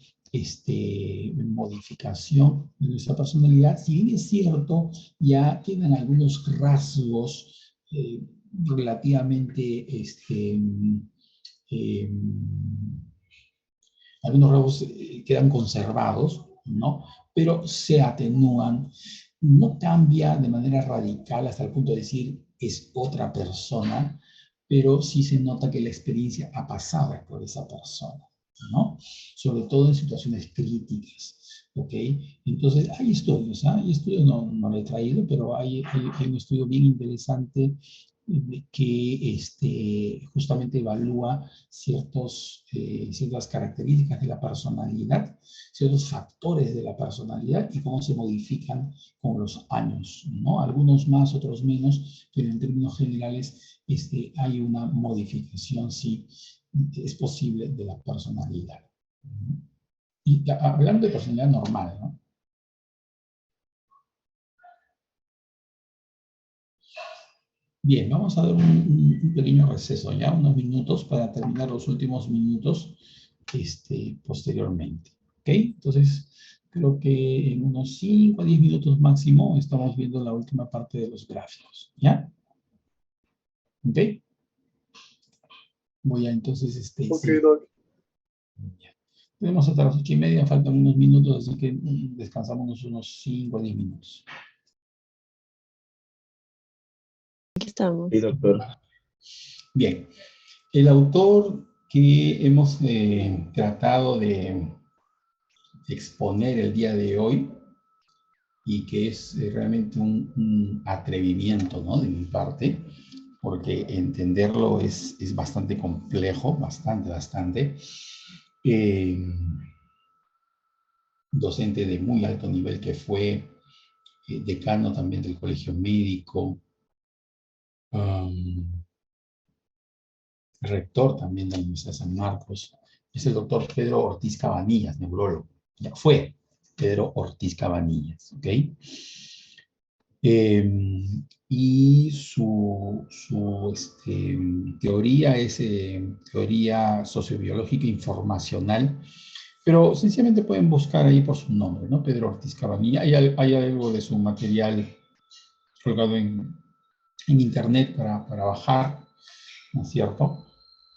modificación de nuestra personalidad. Si bien es cierto, ya quedan algunos rasgos relativamente, algunos rasgos quedan conservados, ¿no? Pero se atenúan, no cambia de manera radical hasta el punto de decir es otra persona, pero sí se nota que la experiencia ha pasado por esa persona, ¿no? Sobre todo en situaciones críticas, ¿ok? Entonces, hay estudios, ¿eh? Hay estudios, no lo he traído, pero hay un estudio bien interesante que justamente evalúa ciertas características de la personalidad, ciertos factores de la personalidad y cómo se modifican con los años, ¿no? Algunos más, otros menos, pero en términos generales hay una modificación, sí, es posible, de la personalidad. Y hablando de personalidad normal, ¿no? Bien, vamos a dar un pequeño receso, ya unos minutos para terminar los últimos minutos posteriormente. ¿Ok? Entonces, creo que en unos 5 a 10 minutos máximo estamos viendo la última parte de los gráficos. ¿Ya? ¿Ok? Voy a entonces, Ok, sí. Doc. Ya. Tenemos hasta las 8:30, faltan unos minutos, así que descansamos unos 5 a 10 minutos. Aquí estamos. Sí, doctor. Bien, el autor que hemos tratado de exponer el día de hoy y que es realmente un atrevimiento, ¿no? De mi parte, porque entenderlo es bastante complejo, bastante. Docente de muy alto nivel que fue, decano también del Colegio Médico, rector también de la Universidad de San Marcos, es el doctor Pedro Ortiz Cabanillas, neurólogo. Ya fue Pedro Ortiz Cabanillas, ¿ok? Y su teoría es teoría sociobiológica informacional, pero sencillamente pueden buscar ahí por su nombre, ¿no? Pedro Ortiz Cabanillas. Hay algo de su material colgado en internet para bajar, ¿no es cierto?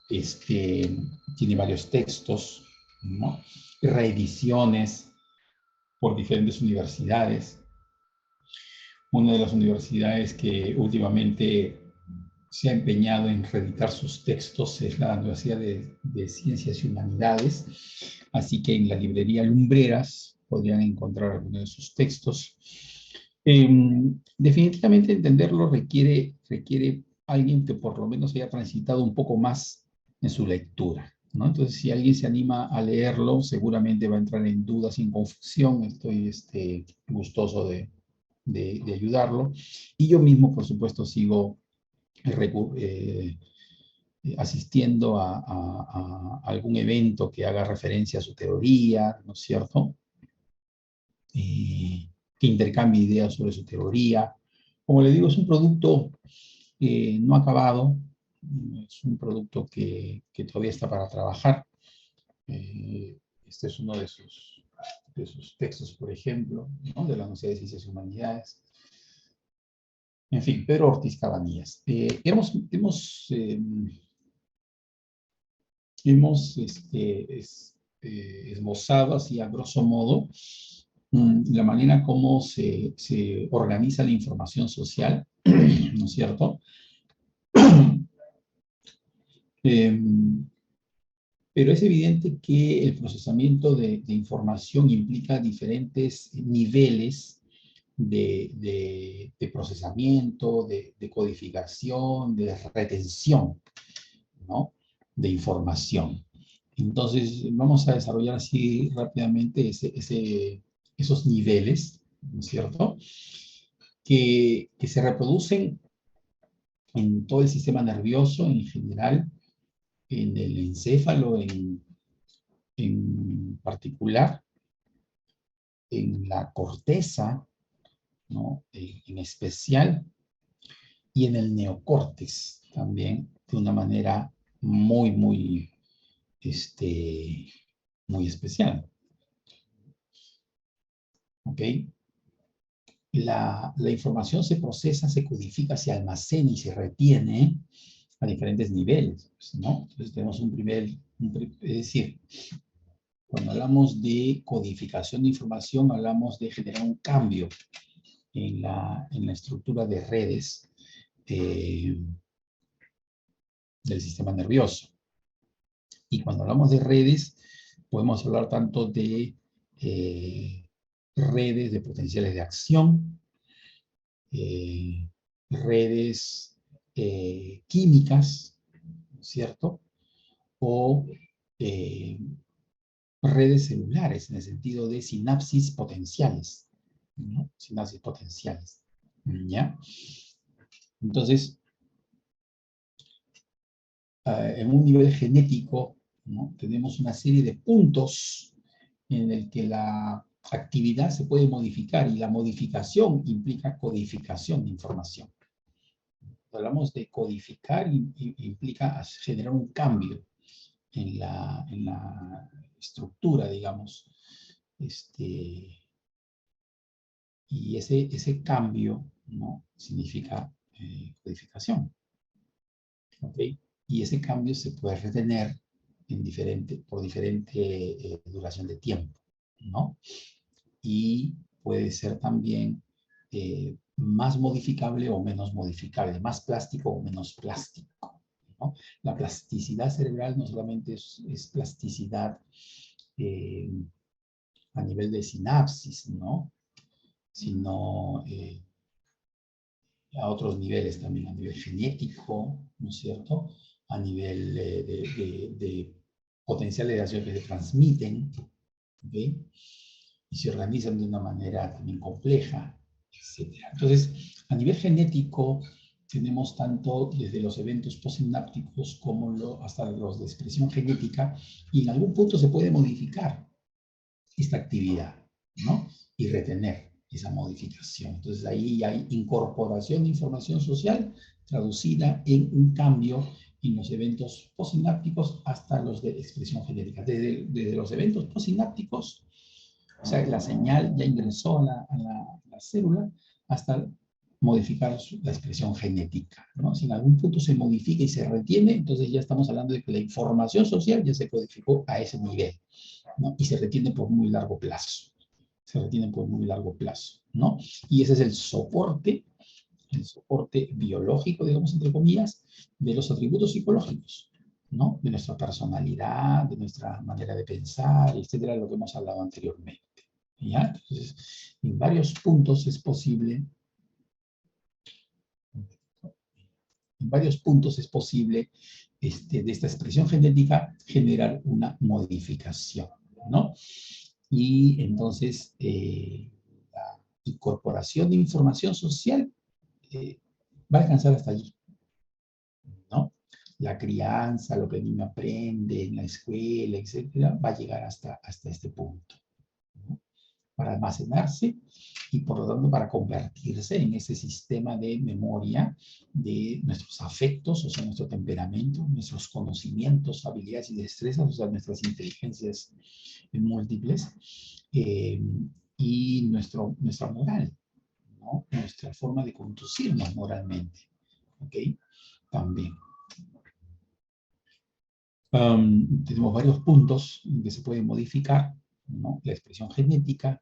Tiene varios textos, ¿no? Reediciones por diferentes universidades. Una de las universidades que últimamente se ha empeñado en reeditar sus textos es la Universidad de Ciencias y Humanidades, así que en la librería Lumbreras podrían encontrar algunos de sus textos. Definitivamente entenderlo requiere alguien que por lo menos haya transitado un poco más en su lectura, ¿no? Entonces, si alguien se anima a leerlo, seguramente va a entrar en dudas y en confusión. Estoy gustoso de ayudarlo. Y yo mismo, por supuesto, sigo asistiendo a algún evento que haga referencia a su teoría, ¿no es cierto? Que intercambie ideas sobre su teoría. Como le digo, es un producto no acabado, es un producto que todavía está para trabajar. Este es uno de sus textos, por ejemplo, ¿no? De la Universidad de Ciencias y Humanidades. En fin, Pedro Ortiz Cabanillas. Hemos esbozado así a grosso modo la manera como se organiza la información social, ¿no es cierto? Pero es evidente que el procesamiento de información implica diferentes niveles de procesamiento, de codificación, de retención, ¿no? De información. Entonces, vamos a desarrollar así rápidamente esos niveles, ¿no es cierto? Que se reproducen en todo el sistema nervioso en general, en el encéfalo en particular, en la corteza, ¿no? En especial, y en el neocórtex también, de una manera muy, muy, muy especial. ¿Ok? La información se procesa, se codifica, se almacena y se retiene a diferentes niveles, ¿no? Entonces tenemos es decir, cuando hablamos de codificación de información, hablamos de generar un cambio en la estructura de redes del sistema nervioso. Y cuando hablamos de redes, podemos hablar tanto de redes de potenciales de acción, redes químicas, ¿cierto? O redes celulares, en el sentido de sinapsis potenciales, ¿no? Sinapsis potenciales, ¿ya? Entonces, en un nivel genético, ¿no? Tenemos una serie de puntos en el que la actividad se puede modificar y la modificación implica codificación de información. Hablamos de codificar implica generar un cambio en la estructura, digamos, y ese cambio, ¿no? Significa codificación. ¿Ok? Y ese cambio se puede retener por diferente duración de tiempo, ¿no? Y puede ser también más modificable o menos modificable, más plástico o menos plástico, ¿no? La plasticidad cerebral no solamente es plasticidad a nivel de sinapsis, ¿no? Sino a otros niveles también, a nivel genético, ¿no es cierto? A nivel de potenciales de acción que se transmiten, ¿ok? Y se organizan de una manera también compleja, etc. Entonces, a nivel genético, tenemos tanto desde los eventos postsinápticos como hasta los de expresión genética, y en algún punto se puede modificar esta actividad, ¿no? Y retener esa modificación. Entonces ahí hay incorporación de información social traducida en un cambio en los eventos postsinápticos hasta los de expresión genética. Desde los eventos postsinápticos, o sea, la señal ya ingresó a la célula, hasta modificar la expresión genética, ¿no? Si en algún punto se modifica y se retiene, entonces ya estamos hablando de que la información social ya se codificó a ese nivel, ¿no? Y se retiene por muy largo plazo. Se retiene por muy largo plazo, ¿no? Y ese es el soporte biológico, digamos, entre comillas, de los atributos psicológicos, ¿no? De nuestra personalidad, de nuestra manera de pensar, etcétera, lo que hemos hablado anteriormente, ¿ya? Entonces, en varios puntos es posible de esta expresión genética generar una modificación, ¿no? Y entonces la incorporación de información social va a alcanzar hasta allí, ¿no? la crianza, lo que el niño aprende en la escuela, etcétera, va a llegar hasta este punto, ¿no? Para almacenarse y por lo tanto para convertirse en ese sistema de memoria de nuestros afectos, o sea, nuestro temperamento, nuestros conocimientos, habilidades y destrezas, o sea, nuestras inteligencias múltiples, y nuestra moral, ¿no? Nuestra forma de conducirnos moralmente, ¿ok? También. Tenemos varios puntos que se pueden modificar, ¿no? La expresión genética,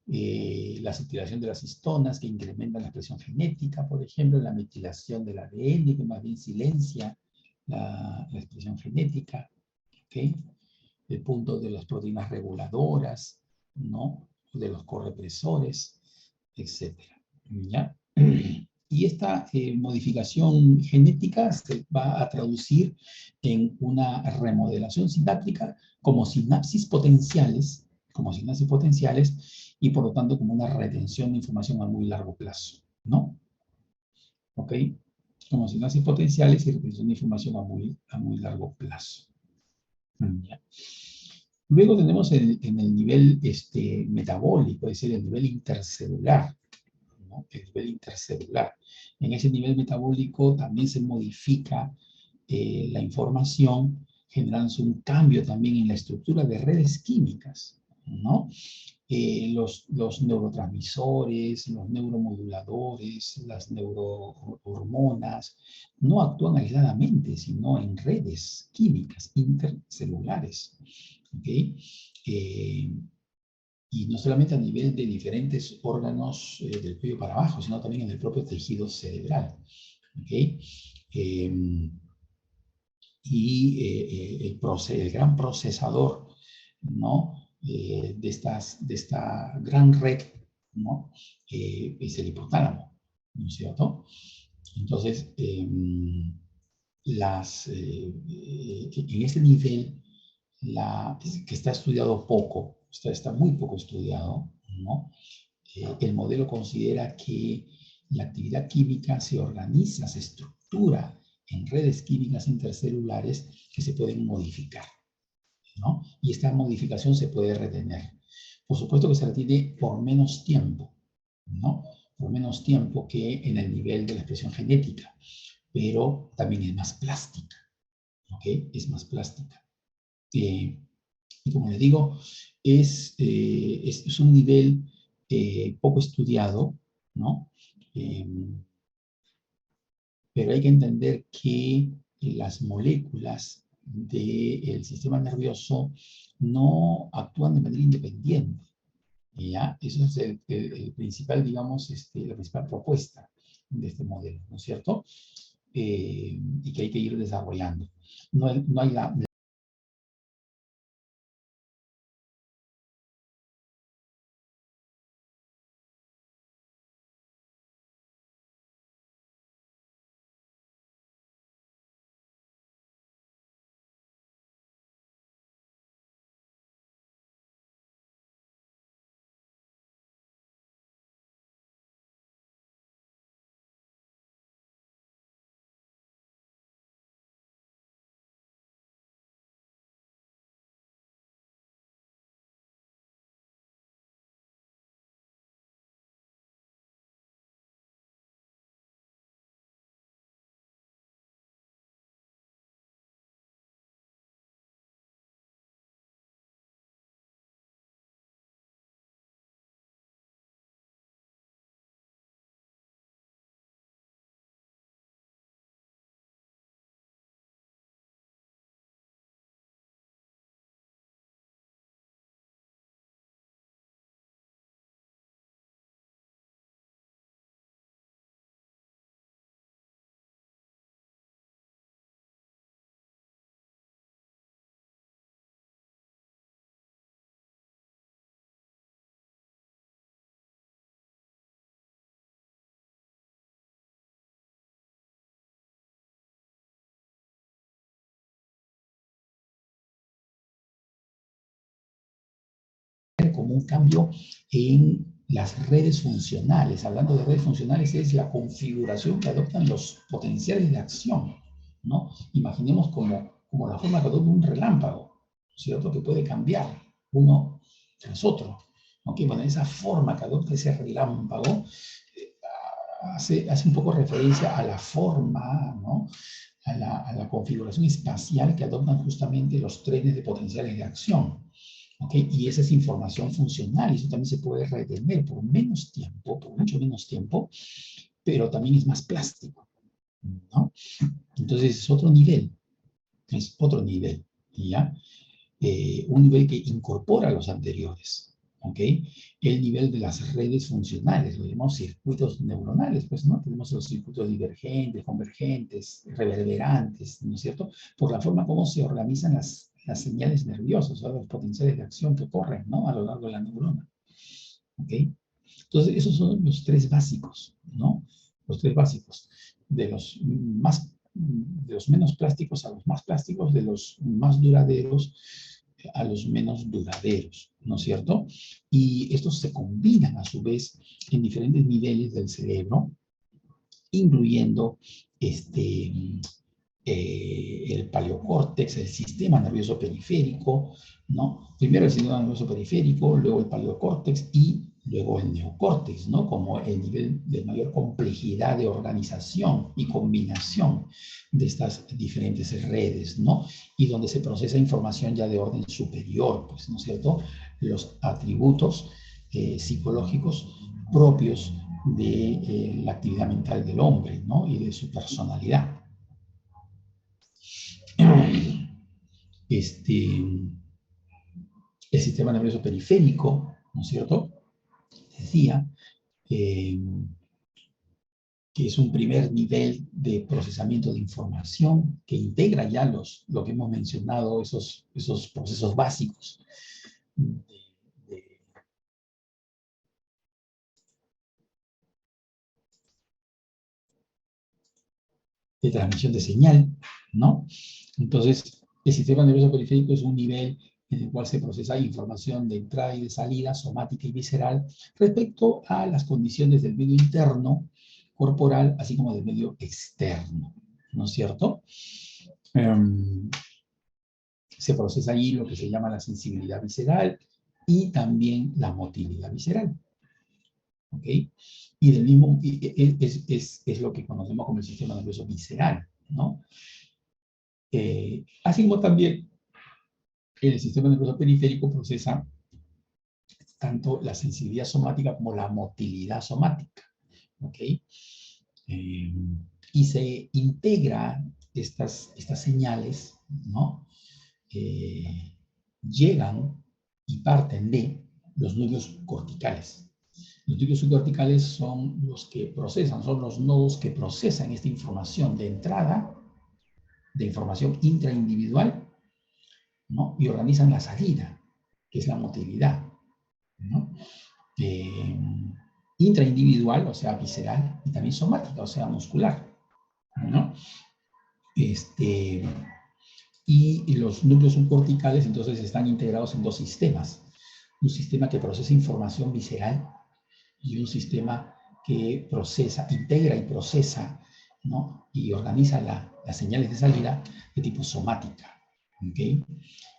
la acetilación de las histonas que incrementan la expresión genética, por ejemplo, la metilación del ADN que más bien silencia la expresión genética, ¿ok? El punto de las proteínas reguladoras, ¿no? De los correpresores, etc. ¿Ya? Y esta modificación genética se va a traducir en una remodelación sináptica como sinapsis potenciales, y por lo tanto como una retención de información a muy largo plazo, ¿no? ¿Ok? Como sinapsis potenciales y retención de información a muy largo plazo. ¿Ya? Luego tenemos en el nivel metabólico, es decir, el nivel intercelular, ¿no? El nivel intercelular. En ese nivel metabólico también se modifica la información, generándose un cambio también en la estructura de redes químicas, ¿no? Los neurotransmisores, los neuromoduladores, las neurohormonas, no actúan aisladamente, sino en redes químicas intercelulares, ¿ok? Y no solamente a nivel de diferentes órganos del cuello para abajo, sino también en el propio tejido cerebral, ¿ok? El gran procesador, ¿no? De esta gran red, ¿no? Es el hipotálamo, ¿no es cierto? Entonces, en este nivel, que está estudiado poco, está muy poco estudiado, ¿no? El modelo considera que la actividad química se organiza, se estructura en redes químicas intercelulares que se pueden modificar, ¿no? Y esta modificación se puede retener. Por supuesto que se retiene por menos tiempo, ¿no? Por menos tiempo que en el nivel de la expresión genética, pero también es más plástica, ¿ok? Es más plástica. Y como les digo, es un nivel poco estudiado, ¿no? Pero hay que entender que las moléculas del sistema nervioso no actúan de manera independiente, ¿ya? Eso es el principal, digamos, la principal propuesta de este modelo, ¿no es cierto? Y que hay que ir desarrollando. No hay la como un cambio en las redes funcionales. Hablando de redes funcionales, es la configuración que adoptan los potenciales de acción, ¿no? Imaginemos como la forma que adopta un relámpago, ¿cierto? Que puede cambiar uno tras otro. ¿Ok? Bueno, esa forma que adopta ese relámpago hace un poco referencia a la forma, ¿no? A la configuración espacial que adoptan justamente los trenes de potenciales de acción. ¿Ok? Y esa es información funcional, y eso también se puede retener por menos tiempo, por mucho menos tiempo, pero también es más plástico, ¿no? Entonces es otro nivel, ¿ya? Un nivel que incorpora los anteriores, ¿ok? El nivel de las redes funcionales, lo llamamos circuitos neuronales, pues, ¿no? Tenemos los circuitos divergentes, convergentes, reverberantes, ¿no es cierto? Por la forma como se organizan las señales nerviosas, o sea, los potenciales de acción que corren, ¿no? A lo largo de la neurona, ¿ok? Entonces, esos son los tres básicos, ¿no? Los tres básicos, de los menos plásticos a los más plásticos, de los más duraderos a los menos duraderos, ¿no es cierto? Y estos se combinan a su vez en diferentes niveles del cerebro, incluyendo el paleocórtex, el sistema nervioso periférico, ¿no? Primero el sistema nervioso periférico, luego el paleocórtex y luego el neocórtex, ¿no? Como el nivel de mayor complejidad de organización y combinación de estas diferentes redes, ¿no? Y donde se procesa información ya de orden superior, pues, ¿no es cierto? Los atributos psicológicos propios de la actividad mental del hombre, ¿no? Y de su personalidad. El sistema nervioso periférico, ¿no es cierto? Decía que es un primer nivel de procesamiento de información que integra ya lo que hemos mencionado, esos procesos básicos de transmisión de señal, ¿no? Entonces, el sistema nervioso periférico es un nivel en el cual se procesa información de entrada y de salida, somática y visceral, respecto a las condiciones del medio interno, corporal, así como del medio externo, ¿no es cierto? Se procesa ahí lo que se llama la sensibilidad visceral y también la motilidad visceral, ¿ok? Y del mismo, es lo que conocemos como el sistema nervioso visceral, ¿no? Así como también el sistema nervioso periférico procesa tanto la sensibilidad somática como la motilidad somática, ¿ok? Y se integra estas señales, ¿no? Llegan y parten de los núcleos corticales. Los núcleos subcorticales son los que procesan, son los nodos que procesan esta información de entrada, de información intraindividual, ¿no? Y organizan la salida, que es la motilidad, ¿no? Intraindividual, o sea, visceral, y también somática, o sea, muscular, ¿no? Y los núcleos subcorticales entonces están integrados en dos sistemas. Un sistema que procesa información visceral y un sistema que procesa, integra y procesa, ¿no? Y organiza las señales de salida de tipo somática, ¿ok?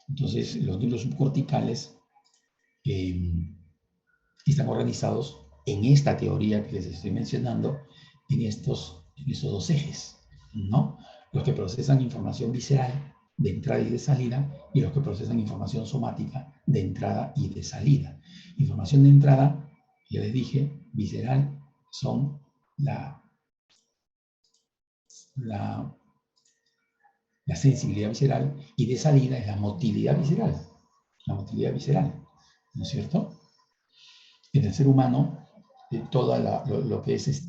Entonces, los núcleos subcorticales están organizados en esta teoría que les estoy mencionando, en estos dos ejes, ¿no? Los que procesan información visceral de entrada y de salida, y los que procesan información somática de entrada y de salida. Información de entrada, ya les dije, visceral, son la sensibilidad visceral, y de salida es la motilidad visceral. La motilidad visceral, ¿no es cierto? En el ser humano, toda lo que es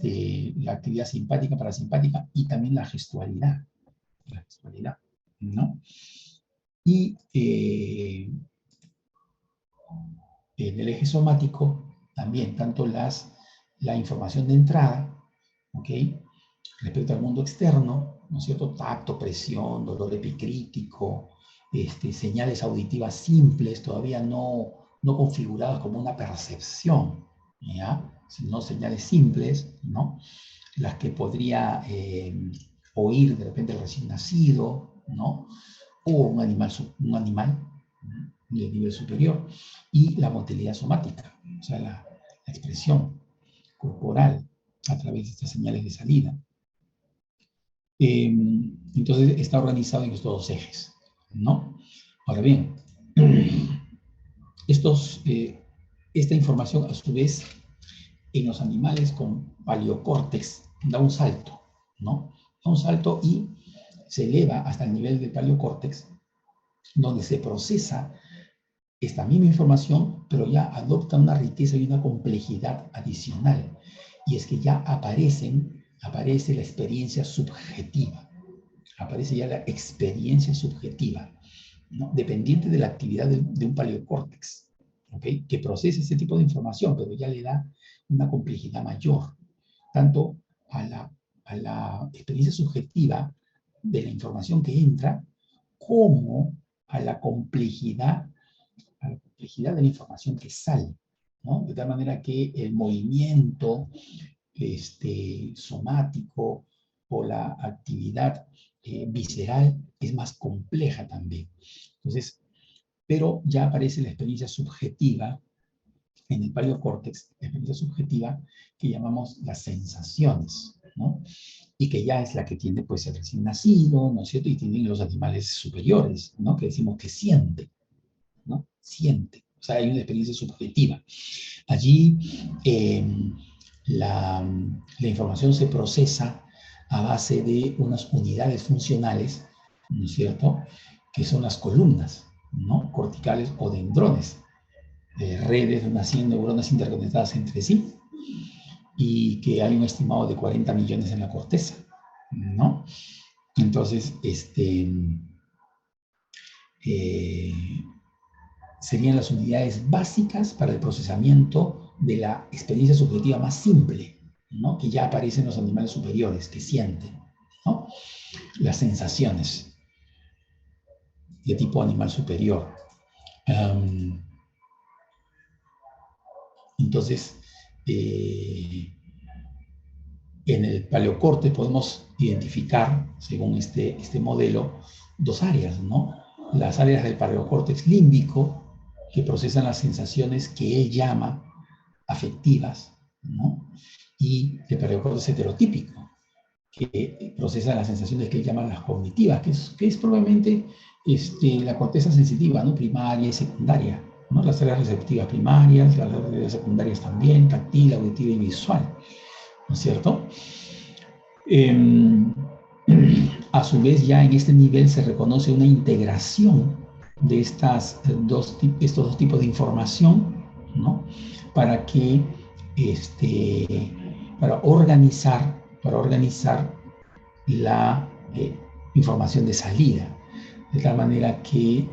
la actividad simpática, parasimpática y también la gestualidad, ¿no? Y en el eje somático, también, tanto la información de entrada, ¿ok? Respecto al mundo externo, ¿no es cierto? Tacto, presión, dolor epicrítico, señales auditivas simples, todavía no configuradas como una percepción, ¿ya? Sino señales simples, ¿no? Las que podría oír de repente el recién nacido, ¿no? O un animal de nivel superior, y la motilidad somática, o sea, la expresión corporal a través de estas señales de salida. Entonces está organizado en estos dos ejes, ¿no? Ahora bien, esta información a su vez en los animales con paleocórtex da un salto, ¿no? Da un salto y se eleva hasta el nivel del paleocórtex, donde se procesa esta misma información, pero ya adopta una riqueza y una complejidad adicional. Y es que ya aparece la experiencia subjetiva. Aparece ya la experiencia subjetiva, ¿no? Dependiente de la actividad de un paleocórtex, ¿okay? Que procesa ese tipo de información, pero ya le da una complejidad mayor, tanto a la experiencia subjetiva de la información que entra, como a la complejidad de la información que sale, ¿no? De tal manera que el movimiento somático o la actividad visceral es más compleja también. Entonces, pero ya aparece la experiencia subjetiva en el paleocórtex, la experiencia subjetiva que llamamos las sensaciones, ¿no? Y que ya es la que tiene pues el recién nacido, ¿no es cierto? Y tienen los animales superiores, ¿no? Que decimos que siente, ¿no? Siente. O sea, hay una experiencia subjetiva. Allí la información se procesa a base de unas unidades funcionales, ¿no es cierto?, que son las columnas, ¿no?, corticales o dendrones, redes de unas 100 neuronas interconectadas entre sí, y que hay un estimado de 40 millones en la corteza, ¿no? Entonces, serían las unidades básicas para el procesamiento de la experiencia subjetiva más simple, ¿no?, que ya aparece en los animales superiores, que sienten, ¿no?, las sensaciones de tipo animal superior. Entonces, en el paleocórtex podemos identificar, según este modelo, dos áreas, ¿no? Las áreas del paleocórtex límbico, que procesan las sensaciones que él llama afectivas, ¿no? Y el paleocórtex heterotípico, que procesa las sensaciones que él llama las cognitivas, que es probablemente la corteza sensitiva, ¿no?, primaria y secundaria, ¿no? Las áreas receptivas primarias, las áreas secundarias también, táctil, auditiva y visual, ¿no es cierto? A su vez, ya en este nivel se reconoce una integración de estos dos tipos de información, ¿no?, para que para organizar la información de salida, de tal manera que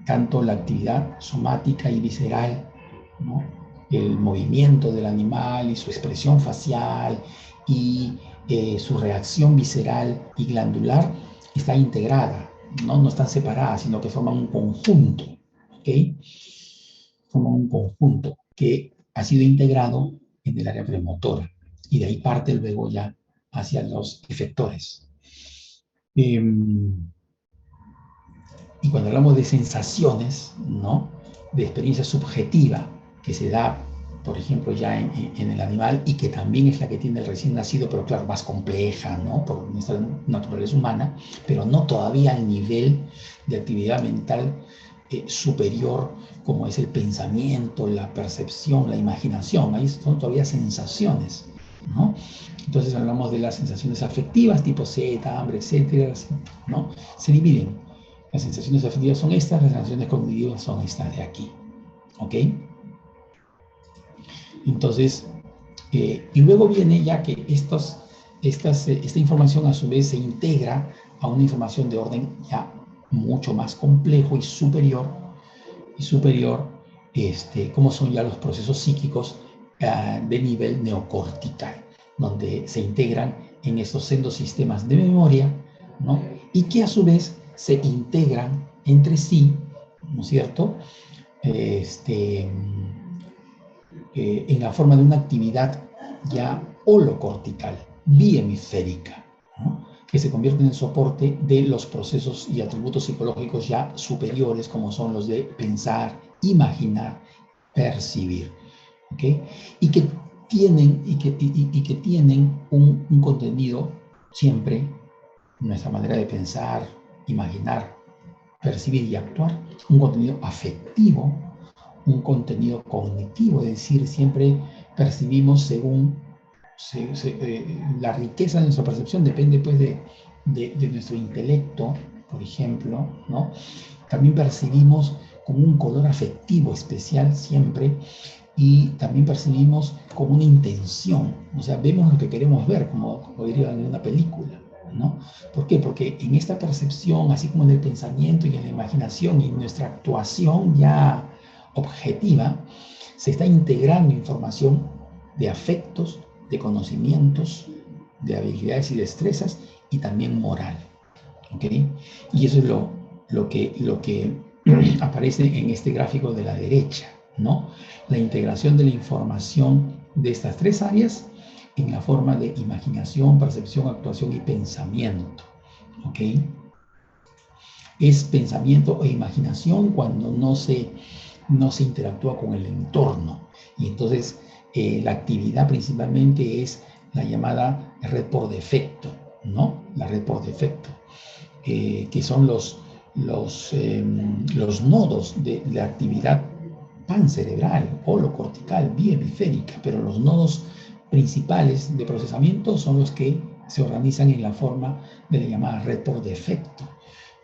tanto la actividad somática y visceral, ¿no?, el movimiento del animal y su expresión facial y su reacción visceral y glandular está integrada, ¿no? No están separadas, sino que forman un conjunto, ¿ok? Forman un conjunto que ha sido integrado en el área premotora, y de ahí parte luego ya hacia los efectores. Y cuando hablamos de sensaciones, ¿no?, de experiencia subjetiva que se da, por ejemplo, ya en el animal, y que también es la que tiene el recién nacido, pero claro, más compleja, ¿no?, por nuestra naturaleza humana, pero no todavía al nivel de actividad mental superior, como es el pensamiento, la percepción, la imaginación. Ahí son todavía sensaciones, ¿no? Entonces hablamos de las sensaciones afectivas, tipo sed, hambre, etcétera, ¿no? Se dividen. Las sensaciones afectivas son estas, las sensaciones cognitivas son estas de aquí, ¿ok? Entonces, y luego viene ya que esta información a su vez se integra a una información de orden ya mucho más complejo y superior, como son ya los procesos psíquicos de nivel neocortical, donde se integran en estos sendos sistemas de memoria, ¿no?, y que a su vez se integran entre sí, ¿no es cierto?, en la forma de una actividad ya holocortical, bihemisférica, ¿no?, que se convierten en soporte de los procesos y atributos psicológicos ya superiores, como son los de pensar, imaginar, percibir. ¿Okay? Y que tienen, que tienen un contenido siempre, nuestra manera de pensar, imaginar, percibir y actuar, un contenido afectivo, un contenido cognitivo, es decir, siempre percibimos según la riqueza de nuestra percepción, depende pues de nuestro intelecto, por ejemplo, ¿no? También percibimos con un color afectivo especial siempre, y también percibimos con una intención, o sea, vemos lo que queremos ver, como diría en una película, ¿no? ¿Por qué? Porque en esta percepción, así como en el pensamiento y en la imaginación y en nuestra actuación ya objetiva, se está integrando información de afectos, de conocimientos, de habilidades y destrezas, y también moral, ¿ok? Y eso es lo que aparece en este gráfico de la derecha, ¿no? La integración de la información de estas tres áreas en la forma de imaginación, percepción, actuación y pensamiento, ¿ok? Es pensamiento e imaginación cuando no se interactúa con el entorno, y entonces la actividad principalmente es la llamada red por defecto, ¿no? La red por defecto, que son los nodos de la actividad pancerebral, holocortical, bihemisférica, pero los nodos principales de procesamiento son los que se organizan en la forma de la llamada red por defecto,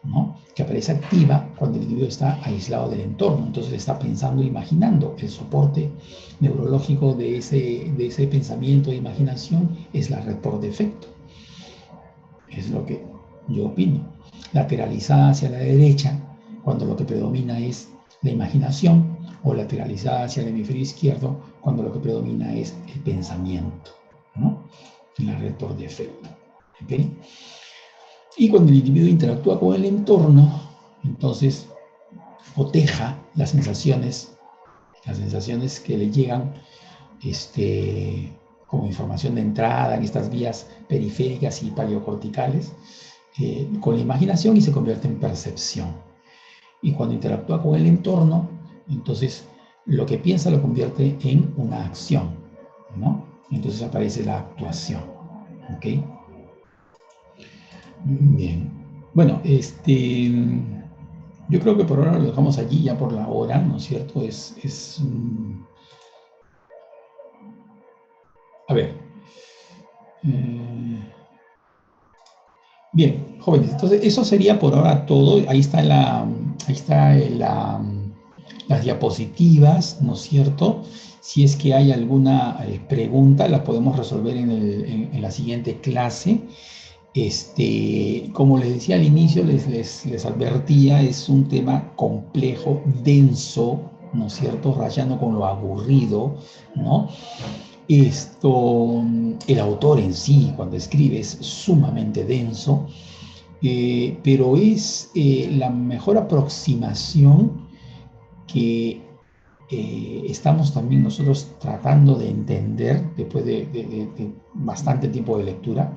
¿no? Que aparece activa cuando el individuo está aislado del entorno, entonces está pensando e imaginando. El soporte neurológico de ese pensamiento e imaginación es la red por defecto. Es lo que yo opino. Lateralizada hacia la derecha, cuando lo que predomina es la imaginación, o lateralizada hacia el hemisferio izquierdo, cuando lo que predomina es el pensamiento, ¿no? En la red por defecto. ¿Okay? Y cuando el individuo interactúa con el entorno, entonces coteja las sensaciones que le llegan como información de entrada en estas vías periféricas y paleocorticales, con la imaginación, y se convierte en percepción. Y cuando interactúa con el entorno, entonces lo que piensa lo convierte en una acción, ¿no? Entonces aparece la actuación, ¿ok? Bien. Bueno, yo creo que por ahora lo dejamos allí, ya por la hora, ¿no es cierto? A ver. Bien, jóvenes, entonces eso sería por ahora todo. Ahí está las diapositivas, ¿no es cierto? Si es que hay alguna pregunta, la podemos resolver en la siguiente clase. Como les decía al inicio, les advertía, es un tema complejo, denso, ¿no es cierto? Rayando con lo aburrido, ¿no? El autor en sí, cuando escribe, es sumamente denso, pero es la mejor aproximación que estamos también nosotros tratando de entender después de bastante tiempo de lectura,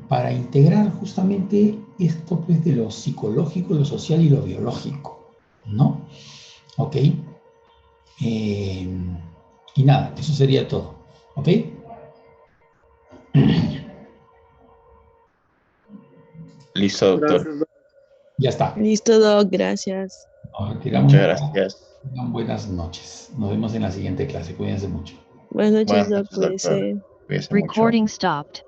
para integrar justamente esto pues, de lo psicológico, lo social y lo biológico, ¿no? ¿Ok? Y nada, eso sería todo, ¿ok? Listo, doctor. Gracias. Ya está. Listo, Doc, gracias. Nos retiramos. Muchas gracias. Tengan buenas noches. Nos vemos en la siguiente clase. Cuídense mucho. Buenas noches, Buenas Doc, noches, doctor. cuídese. Cuídese mucho. Recording stopped.